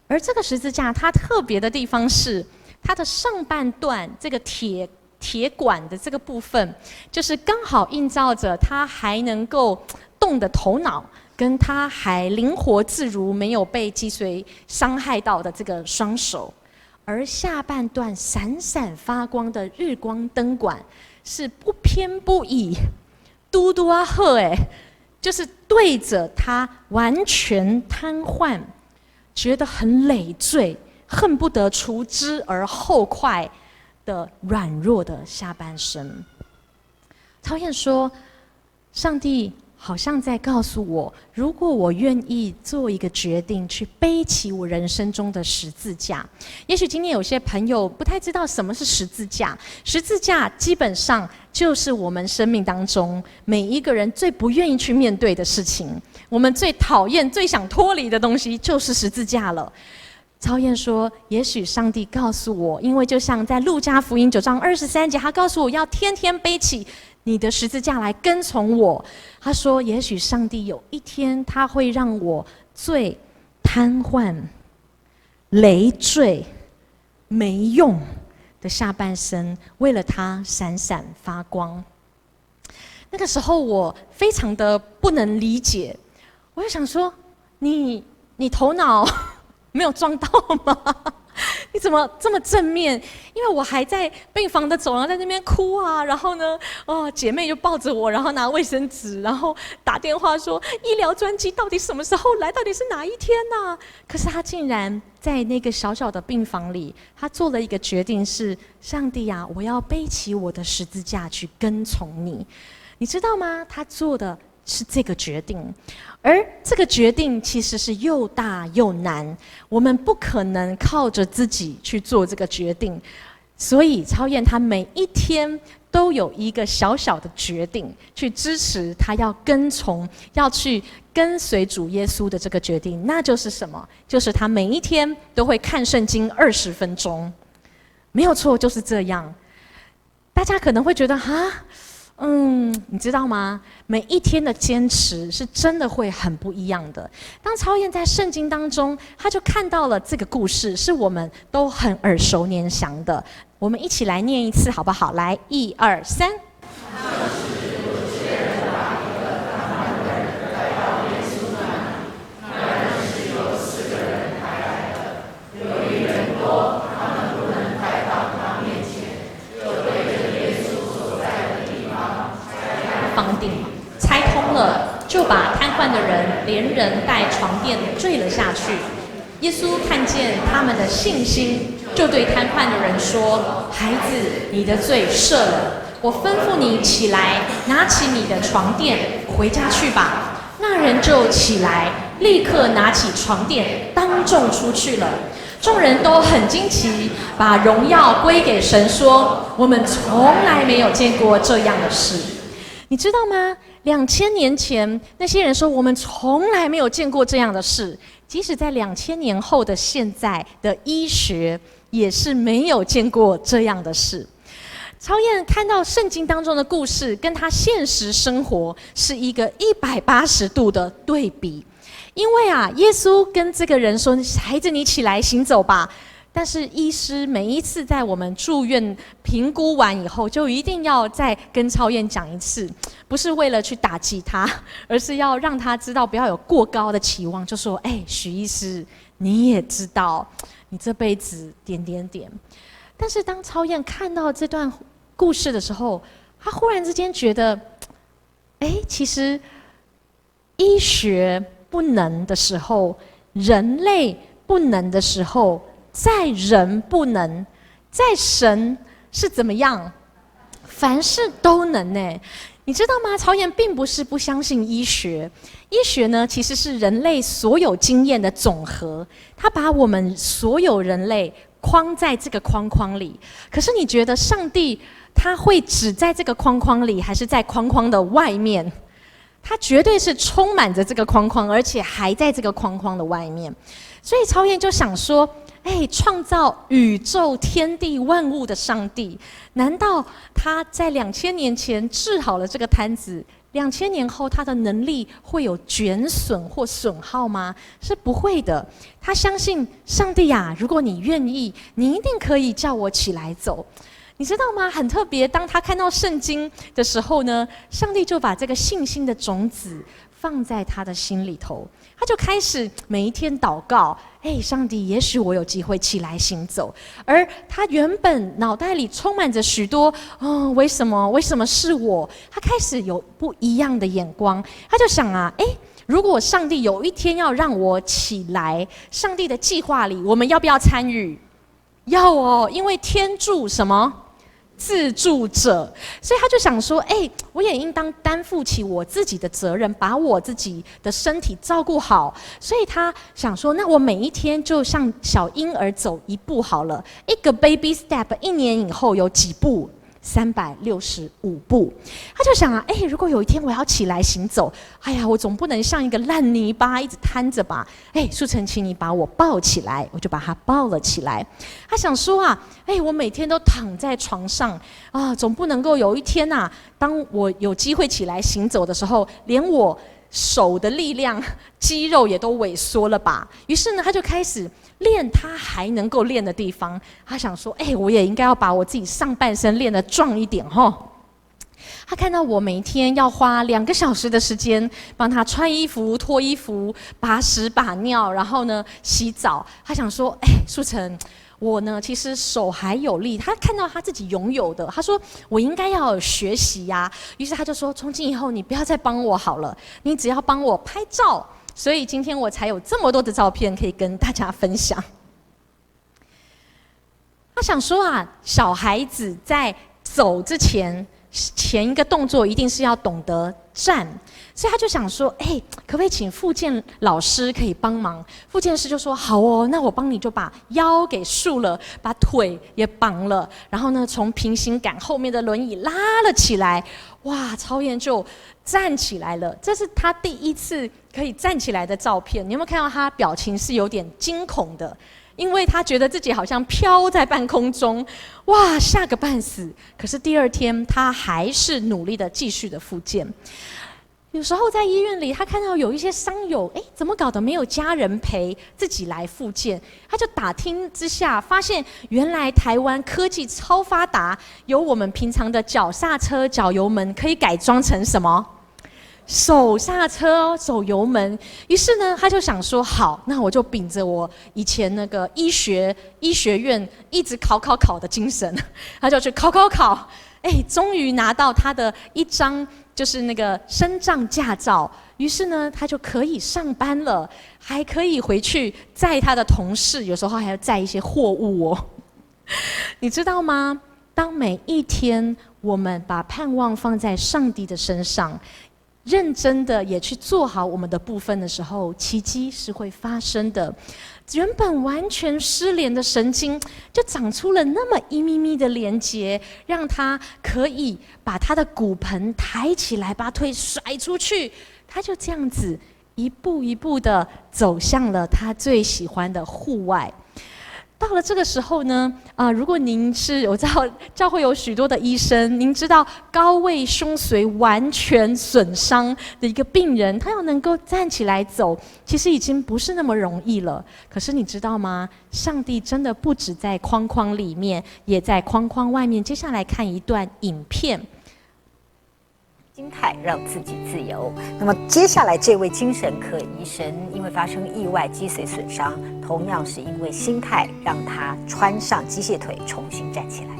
而这个十字架它特别的地方是，它的上半段这个铁管的这个部分，就是刚好映照着它还能够动的头脑，跟它还灵活自如，没有被脊髓伤害到的这个双手。而下半段闪闪发光的日光灯管，是不偏不倚，嘟嘟啊呵就是对着它完全瘫痪，觉得很累赘，恨不得除之而后快的软弱的下半身。超燕说，上帝好像在告诉我，如果我愿意做一个决定，去背起我人生中的十字架。也许今天有些朋友不太知道什么是十字架。十字架基本上就是我们生命当中每一个人最不愿意去面对的事情，我们最讨厌、最想脱离的东西就是十字架了。超燕说，也许上帝告诉我，因为就像在路加福音9章23节，他告诉我要天天背起你的十字架来跟从我。他说，也许上帝有一天他会让我最瘫痪、累赘、没用的下半身，为了他闪闪发光。那个时候我非常的不能理解，我就想说，你头脑没有撞到吗？你怎么这么正面？因为我还在病房的走廊在那边哭啊，然后呢，姐妹就抱着我，然后拿卫生纸，然后打电话说医疗专机到底什么时候来？到底是哪一天呢？可是他竟然在那个小小的病房里，他做了一个决定是：上帝啊，我要背起我的十字架去跟从你。你知道吗？他做的是这个决定，而这个决定其实是又大又难，我们不可能靠着自己去做这个决定，所以超燕她每一天都有一个小小的决定，去支持她要跟从、要去跟随主耶稣的这个决定，那就是什么？就是她每一天都会看圣经20分钟，没有错，就是这样。大家可能会觉得你知道吗？每一天的坚持是真的会很不一样的。当超燕在圣经当中，他就看到了这个故事，是我们都很耳熟能详的。我们一起来念一次好不好？来，1、2、3。房顶拆通了，就把瘫痪的人连人带床垫坠了下去。耶稣看见他们的信心，就对瘫痪的人说：“孩子，你的罪赦了。我吩咐你起来，拿起你的床垫回家去吧。”那人就起来，立刻拿起床垫，当众出去了。众人都很惊奇，把荣耀归给神，说：“我们从来没有见过这样的事。”你知道吗？2000年前，那些人说我们从来没有见过这样的事。即使在2000年后的现在的医学，也是没有见过这样的事。超燕看到圣经当中的故事，跟他现实生活是一个180度的对比。因为耶稣跟这个人说：“孩子，你起来行走吧。”但是医师每一次在我们住院评估完以后，就一定要再跟超燕讲一次，不是为了去打击他，而是要让他知道不要有过高的期望，就说：“许医师，你也知道，你这辈子……”但是当超燕看到这段故事的时候，他忽然之间觉得，其实医学不能的时候，人类不能的时候，在人不能，在神是怎么样？凡事都能呢。你知道吗？超燕并不是不相信医学，医学呢其实是人类所有经验的总和，它把我们所有人类框在这个框框里。可是你觉得上帝他会只在这个框框里，还是在框框的外面？他绝对是充满着这个框框，而且还在这个框框的外面。所以超燕就想说，创造宇宙天地万物的上帝，难道他在2000年前治好了这个瘫子，2000年后他的能力会有减损或损耗吗？是不会的。他相信上帝啊，如果你愿意，你一定可以叫我起来走。你知道吗？很特别，当他看到圣经的时候呢，上帝就把这个信心的种子放在他的心里头，他就开始每一天祷告，上帝，也许我有机会起来行走。而他原本脑袋里充满着许多为什么是我？他开始有不一样的眼光，他就想如果上帝有一天要让我起来，上帝的计划里，我们要不要参与？要哦，因为天助什么？自助者。所以他就想说，我也应当担负起我自己的责任，把我自己的身体照顾好。所以他想说，那我每一天就像小婴儿走一步好了，一个 baby step， 1年以后有几步？365步。他就想如果有一天我要起来行走，我总不能像一个烂泥巴一直瘫着吧？素晨，请你把我抱起来。我就把他抱了起来。他想说我每天都躺在床上总不能够有一天当我有机会起来行走的时候，连我手的力量、肌肉也都萎缩了吧？于是呢，他就开始练他还能够练的地方。他想说，我也应该要把我自己上半身练得壮一点他看到我每一天要花2个小时的时间帮他穿衣服、脱衣服、把屎把尿，然后呢洗澡。他想说：“素成，我呢其实手还有力。”他看到他自己拥有的，他说：“我应该要有学习呀。”于是他就说：“从今以后你不要再帮我好了，你只要帮我拍照。”所以今天我才有这么多的照片可以跟大家分享。他想说啊，小孩子在走之前一个动作一定是要懂得站，所以他就想说，可不可以请复健老师可以帮忙？复健师就说好哦，那我帮你就把腰给束了，把腿也绑了，然后呢，从平行杆后面的轮椅拉了起来，哇，超燕就站起来了。这是他第一次可以站起来的照片，你有没有看到他表情是有点惊恐的？因为他觉得自己好像飘在半空中，哇，吓个半死。可是第2天，他还是努力的继续的复健。有时候在医院里，他看到有一些伤友，怎么搞得没有家人陪，自己来复健？他就打听之下，发现原来台湾科技超发达，有我们平常的脚刹车、脚油门可以改装成什么？手刹车、手油门。于是呢，他就想说，好，那我就秉着我以前那个医学院一直考的精神，他就去考，终于拿到他的一张就是那个身障驾照。于是呢，他就可以上班了，还可以回去载他的同事，有时候还要载一些货物哦。你知道吗？当每一天我们把盼望放在上帝的身上，认真的也去做好我们的部分的时候，奇迹是会发生的。原本完全失联的神经，就长出了那么一咪咪的连结，让他可以把他的骨盆抬起来，把腿甩出去。他就这样子一步一步的走向了他最喜欢的户外。到了这个时候呢，如果您是我知道教会有许多的医生，您知道高位胸髓完全损伤的一个病人，他要能够站起来走，其实已经不是那么容易了。可是你知道吗？上帝真的不止在框框里面，也在框框外面。接下来看一段影片。心态让自己自由。那么接下来这位精神科医生因为发生意外脊髓损伤，同样是因为心态让他穿上机械腿重新站起来。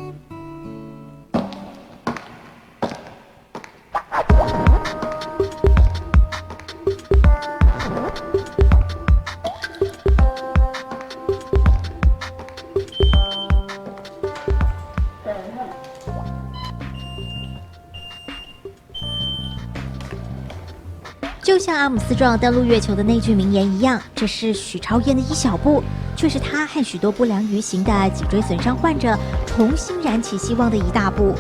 就像阿姆斯壮登陆月球的那句名言一样，这是许超燕的一小步，却是他和许多不良于行的脊椎损伤患者重新燃起希望的一大步。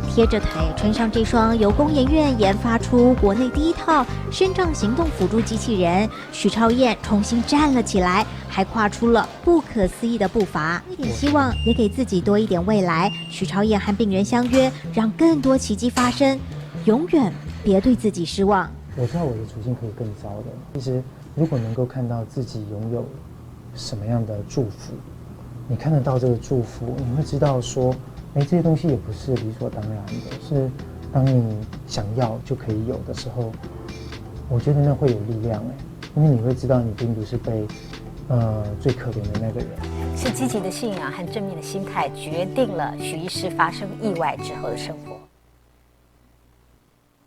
贴着腿穿上这双由工研院研发出国内第一套身障行动辅助机器人，许超燕重新站了起来，还跨出了不可思议的步伐。一点希望，也给自己多一点未来。许超燕和病人相约，让更多奇迹发生，永远别对自己失望。我知道我的处境可以更糟的。其实，如果能够看到自己拥有什么样的祝福，你看得到这个祝福，你会知道说，这些东西也不是理所当然的，是当你想要就可以有的时候，我觉得那会有力量因为你会知道你并不是被最可怜的那个人。是积极的信仰和正面的心态决定了许医师发生意外之后的生活。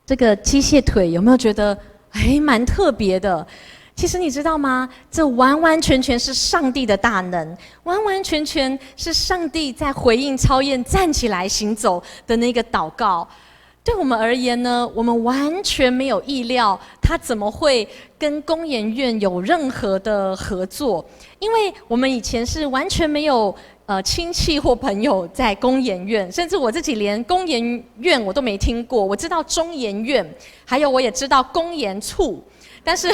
这个机械腿有没有觉得蛮特别的？其实你知道吗？这完完全全是上帝的大能，完完全全是上帝在回应超燕站起来行走的那个祷告。对我们而言呢，我们完全没有意料他怎么会跟工研院有任何的合作，因为我们以前是完全没有亲戚或朋友在工研院，甚至我自己连工研院我都没听过。我知道中研院，还有我也知道工研处，但是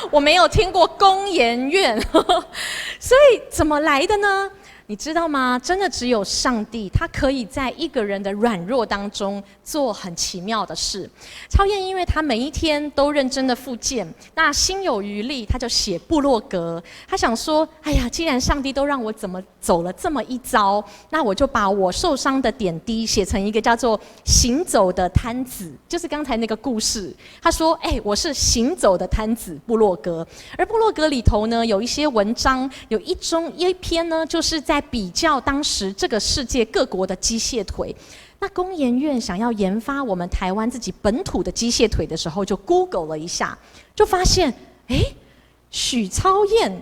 我没有听过工研院。所以怎么来的呢？你知道吗？真的只有上帝，他可以在一个人的软弱当中做很奇妙的事。超燕因为他每一天都认真的复健，那心有余力，他就写部落格。他想说，哎呀，既然上帝都让我走了这么一遭，那我就把我受伤的点滴写成一个叫做“行走的摊子”，就是刚才那个故事。他说，我是行走的摊子部落格，而部落格里头呢，有一些文章，有一篇呢，就是在比较当时这个世界各国的机械腿。那工研院想要研发我们台湾自己本土的机械腿的时候，就 Google 了一下，就发现，许超燕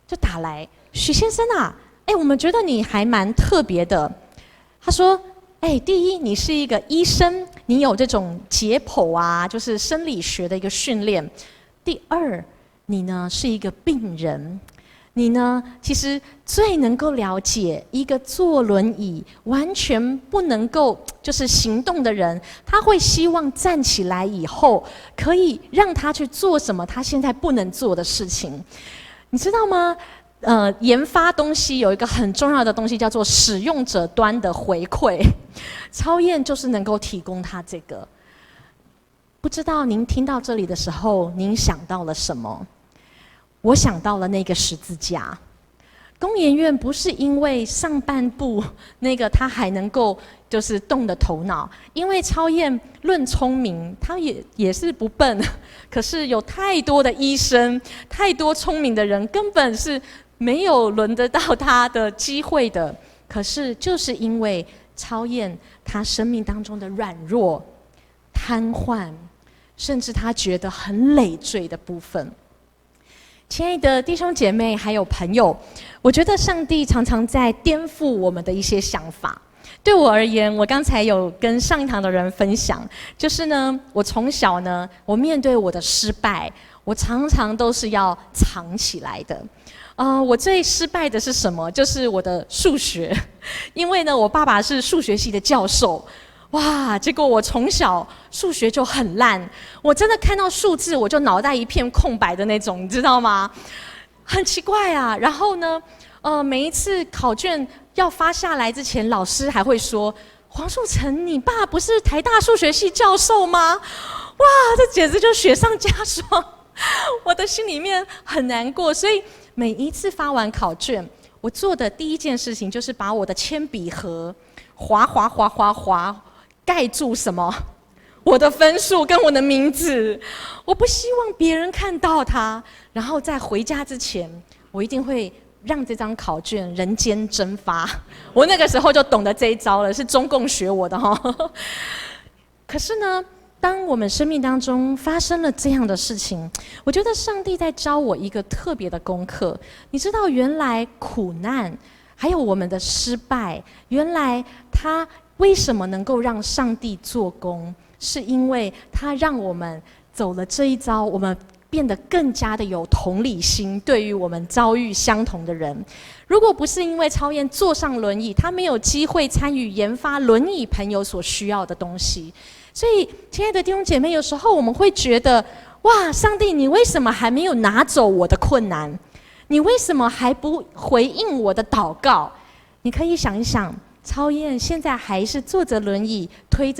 就打来，许先生啊，我们觉得你还蛮特别的。他说，第一，你是一个医生，你有这种解剖啊，就是生理学的一个训练。第二，你呢是一个病人。你呢，其实最能够了解一个坐轮椅完全不能够就是行动的人，他会希望站起来以后可以让他去做什么他现在不能做的事情，你知道吗？研发东西有一个很重要的东西叫做使用者端的回馈，超燕就是能够提供他这个。不知道您听到这里的时候，您想到了什么？我想到了那个十字架。工研院不是因为上半部那个他还能够就是动的头脑，因为超燕论聪明，他也是不笨，可是有太多的医生，太多聪明的人，根本是没有轮得到他的机会的。可是就是因为超燕他生命当中的软弱、瘫痪，甚至他觉得很累赘的部分。亲爱的弟兄姐妹还有朋友，我觉得上帝常常在颠覆我们的一些想法。对我而言，我刚才有跟上一堂的人分享，就是呢，我从小呢，我面对我的失败，我常常都是要藏起来的。我最失败的是什么？就是我的数学，因为呢，我爸爸是数学系的教授。哇！结果我从小数学就很烂，我真的看到数字我就脑袋一片空白的那种，你知道吗？很奇怪啊。然后呢，每一次考卷要发下来之前，老师还会说：“黄树成，你爸不是台大数学系教授吗？”哇，这简直就雪上加霜，我的心里面很难过。所以每一次发完考卷，我做的第一件事情就是把我的铅笔盒划盖住什么？我的分数跟我的名字，我不希望别人看到它。然后在回家之前，我一定会让这张考卷人间蒸发。我那个时候就懂得这一招了，是中共学我的哈。可是呢，当我们生命当中发生了这样的事情，我觉得上帝在教我一个特别的功课。你知道，原来苦难还有我们的失败，原来他为什么能够让上帝做工？是因为他让我们走了这一遭，我们变得更加的有同理心，对于我们遭遇相同的人。如果不是因为超燕坐上轮椅，他没有机会参与研发轮椅朋友所需要的东西。所以，亲爱的弟兄姐妹，有时候我们会觉得，哇，上帝，你为什么还没有拿走我的困难？你为什么还不回应我的祷告？你可以想一想，超燕现在还是坐着轮椅推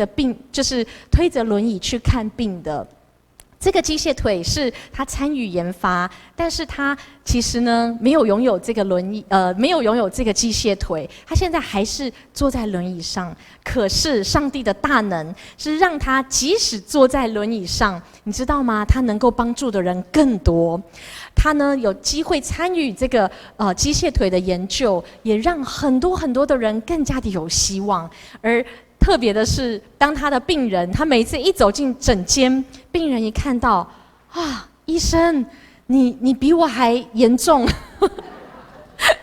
着轮椅去看病的。这个机械腿是他参与研发，但是他其实呢没有拥有这个轮椅，没有拥有这个机械腿，他现在还是坐在轮椅上。可是上帝的大能是让他即使坐在轮椅上，你知道吗？他能够帮助的人更多。他呢有机会参与这个机械腿的研究，也让很多很多的人更加的有希望。而特别的是，当他的病人，他每次一走进诊间，病人一看到，啊，医生，你比我还严重。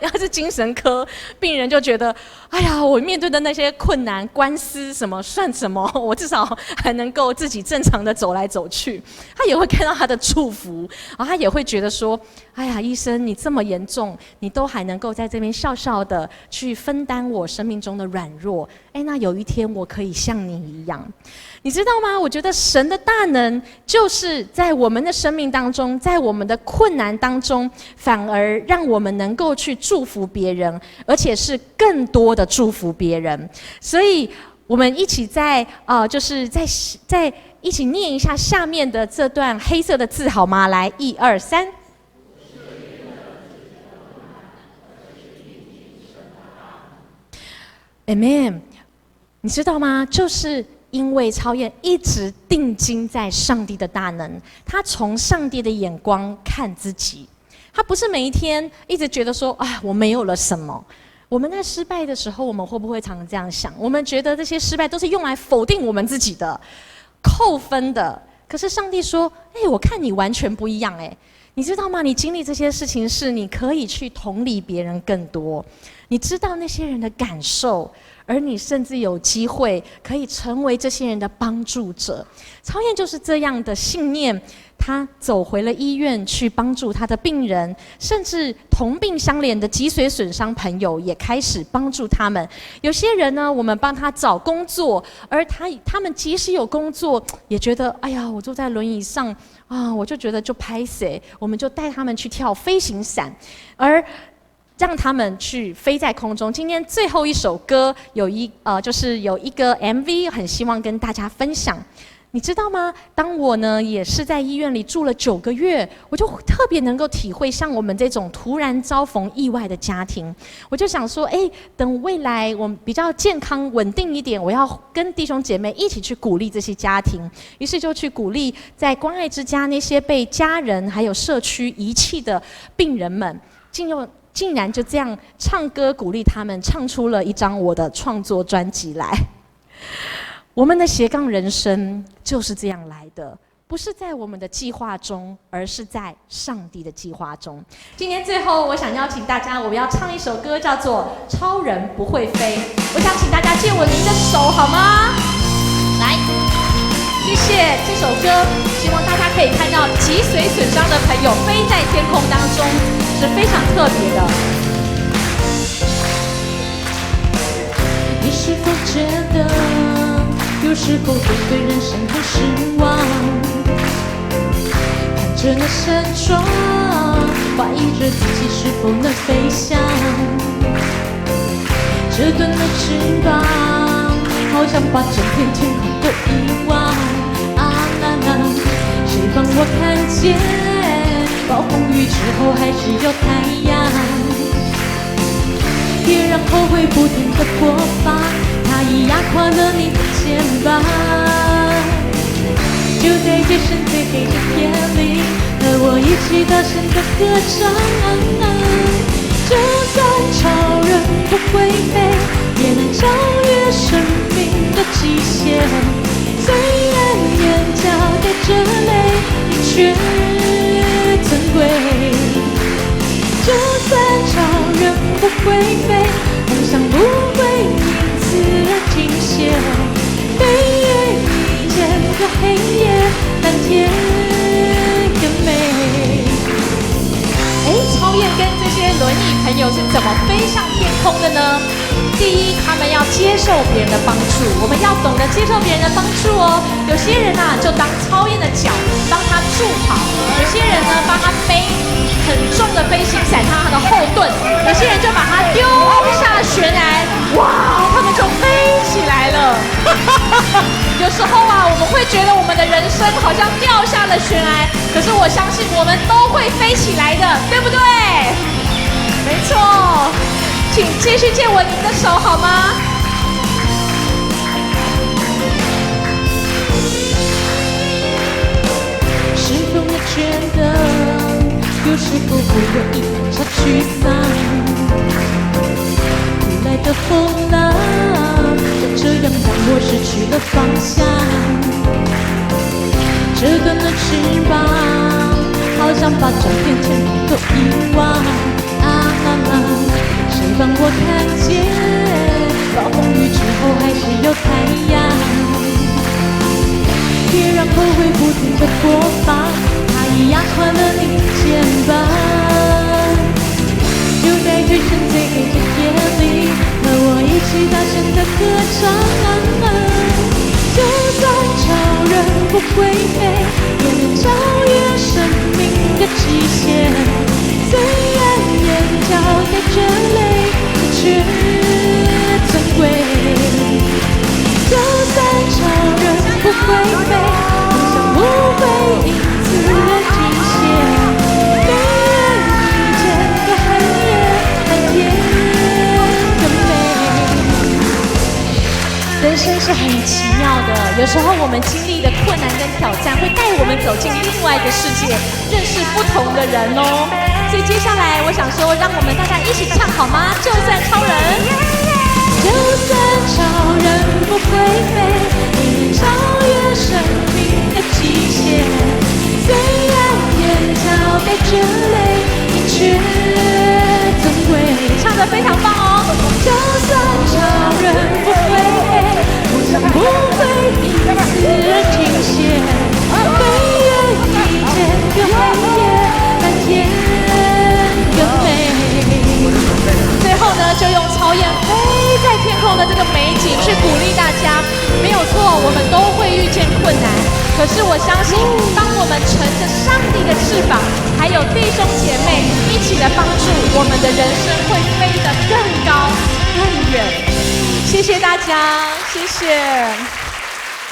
要是精神科病人就觉得，哎呀，我面对的那些困难、官司什么算什么？我至少还能够自己正常的走来走去。他也会看到他的祝福，然后他也会觉得说，哎呀，医生，你这么严重，你都还能够在这边笑笑的去分担我生命中的软弱。那有一天我可以像你一样。你知道吗？我觉得神的大能就是在我们的生命当中，在我们的困难当中，反而让我们能够去祝福别人，而且是更多的祝福别人。所以我们一起就是在一起念一下下面的这段黑色的字好吗？来，1、2、3。Amen。你知道吗？就是因为超验一直定睛在上帝的大能，他从上帝的眼光看自己，他不是每一天一直觉得说，哎，我没有了什么。我们在失败的时候，我们会不会常常这样想？我们觉得这些失败都是用来否定我们自己的、扣分的。可是上帝说，哎，我看你完全不一样，哎，你知道吗？你经历这些事情是你可以去同理别人更多，你知道那些人的感受。而你甚至有机会可以成为这些人的帮助者。超验就是这样的信念，他走回了医院去帮助他的病人，甚至同病相怜的脊髓损伤朋友也开始帮助他们。有些人呢，我们帮他找工作，而他们即使有工作，也觉得哎呀，我坐在轮椅上啊，我就觉得就拍死，我们就带他们去跳飞行伞，而让他们去飞在空中。今天最后一首歌就是有一个 MV， 很希望跟大家分享。你知道吗？当我呢也是在医院里住了9个月，我就特别能够体会像我们这种突然遭逢意外的家庭。我就想说，哎，等未来我们比较健康稳定一点，我要跟弟兄姐妹一起去鼓励这些家庭。于是就去鼓励在关爱之家那些被家人还有社区遗弃的病人们，竟然就这样唱歌鼓励他们，唱出了一张我的创作专辑来。我们的斜杠人生就是这样来的，不是在我们的计划中，而是在上帝的计划中。今天最后，我想邀请大家，我们要唱一首歌，叫做《超人不会飞》。我想请大家借我您的手，好吗？来，谢谢这首歌，希望大家可以看到脊髓损伤的朋友飞在天空当中，是非常特别的。你是否觉得有时候会对人生很失望？看着那山川，怀疑着自己是否能飞翔。折断了翅膀，好像把整片天空都遗忘。谁帮我看见暴风雨之后还是有太阳？别让后悔不停的播放，它已压垮了你的肩膀。就在最深最黑的夜里，和我一起大声的歌唱。就算超人不会飞，也能超越生命的极限。虽然眼角带着泪，你却珍贵。就算超人不会飞，梦想不会因此而停歇。飞越一间的黑夜，蓝天更美。超验跟这些轮椅朋友是怎么飞上天空的呢？第一，他们要接受别人的帮助，我们要懂得接受别人的帮助哦。有些人就当超验的脚，帮他助跑；有些人呢，帮他背很重的飞行伞当他的后盾；有些人就把他丢下悬崖，哇，他们就飞起来了。有时候我们会觉得我们的人生好像掉下了悬崖，可是我相信我们都会飞起来的，对不对？没错，请继续借我您的手好吗？是否也觉得有时候会有一点小沮丧？古来的风浪就这样让我失去了方向，折断了翅膀，好像把整片天空都遗忘。谁帮我看见暴风雨之后还是有太阳？别让后悔不停的播放，它已压垮了你的肩膀。就在最深最黑的夜里，和我一起大声的歌唱。就算超人不会飞，也能超越生命的极限。虽然眼角带着生是很奇妙的，有时候我们经历的困难跟挑战，会带我们走进另外一个世界，认识不同的人哦。所以接下来，我想说，让我们大家一起唱好吗？就算超人，就算超人不会飞，也能超越生命的极限。虽然眼角带着泪，你却尊贵。唱得非常棒哦！就算超人不会飞，我将不会因此而停歇，飞越一切的黑夜，蓝天更美。最后呢，就用曹燕飞在天空的这个美景去鼓励大家。没有错，我们都会遇见困难，可是我相信，当我们乘着上帝的翅膀，还有弟兄姐妹一起的帮助，我们的人生会飞得更高更远。谢谢大家，谢谢。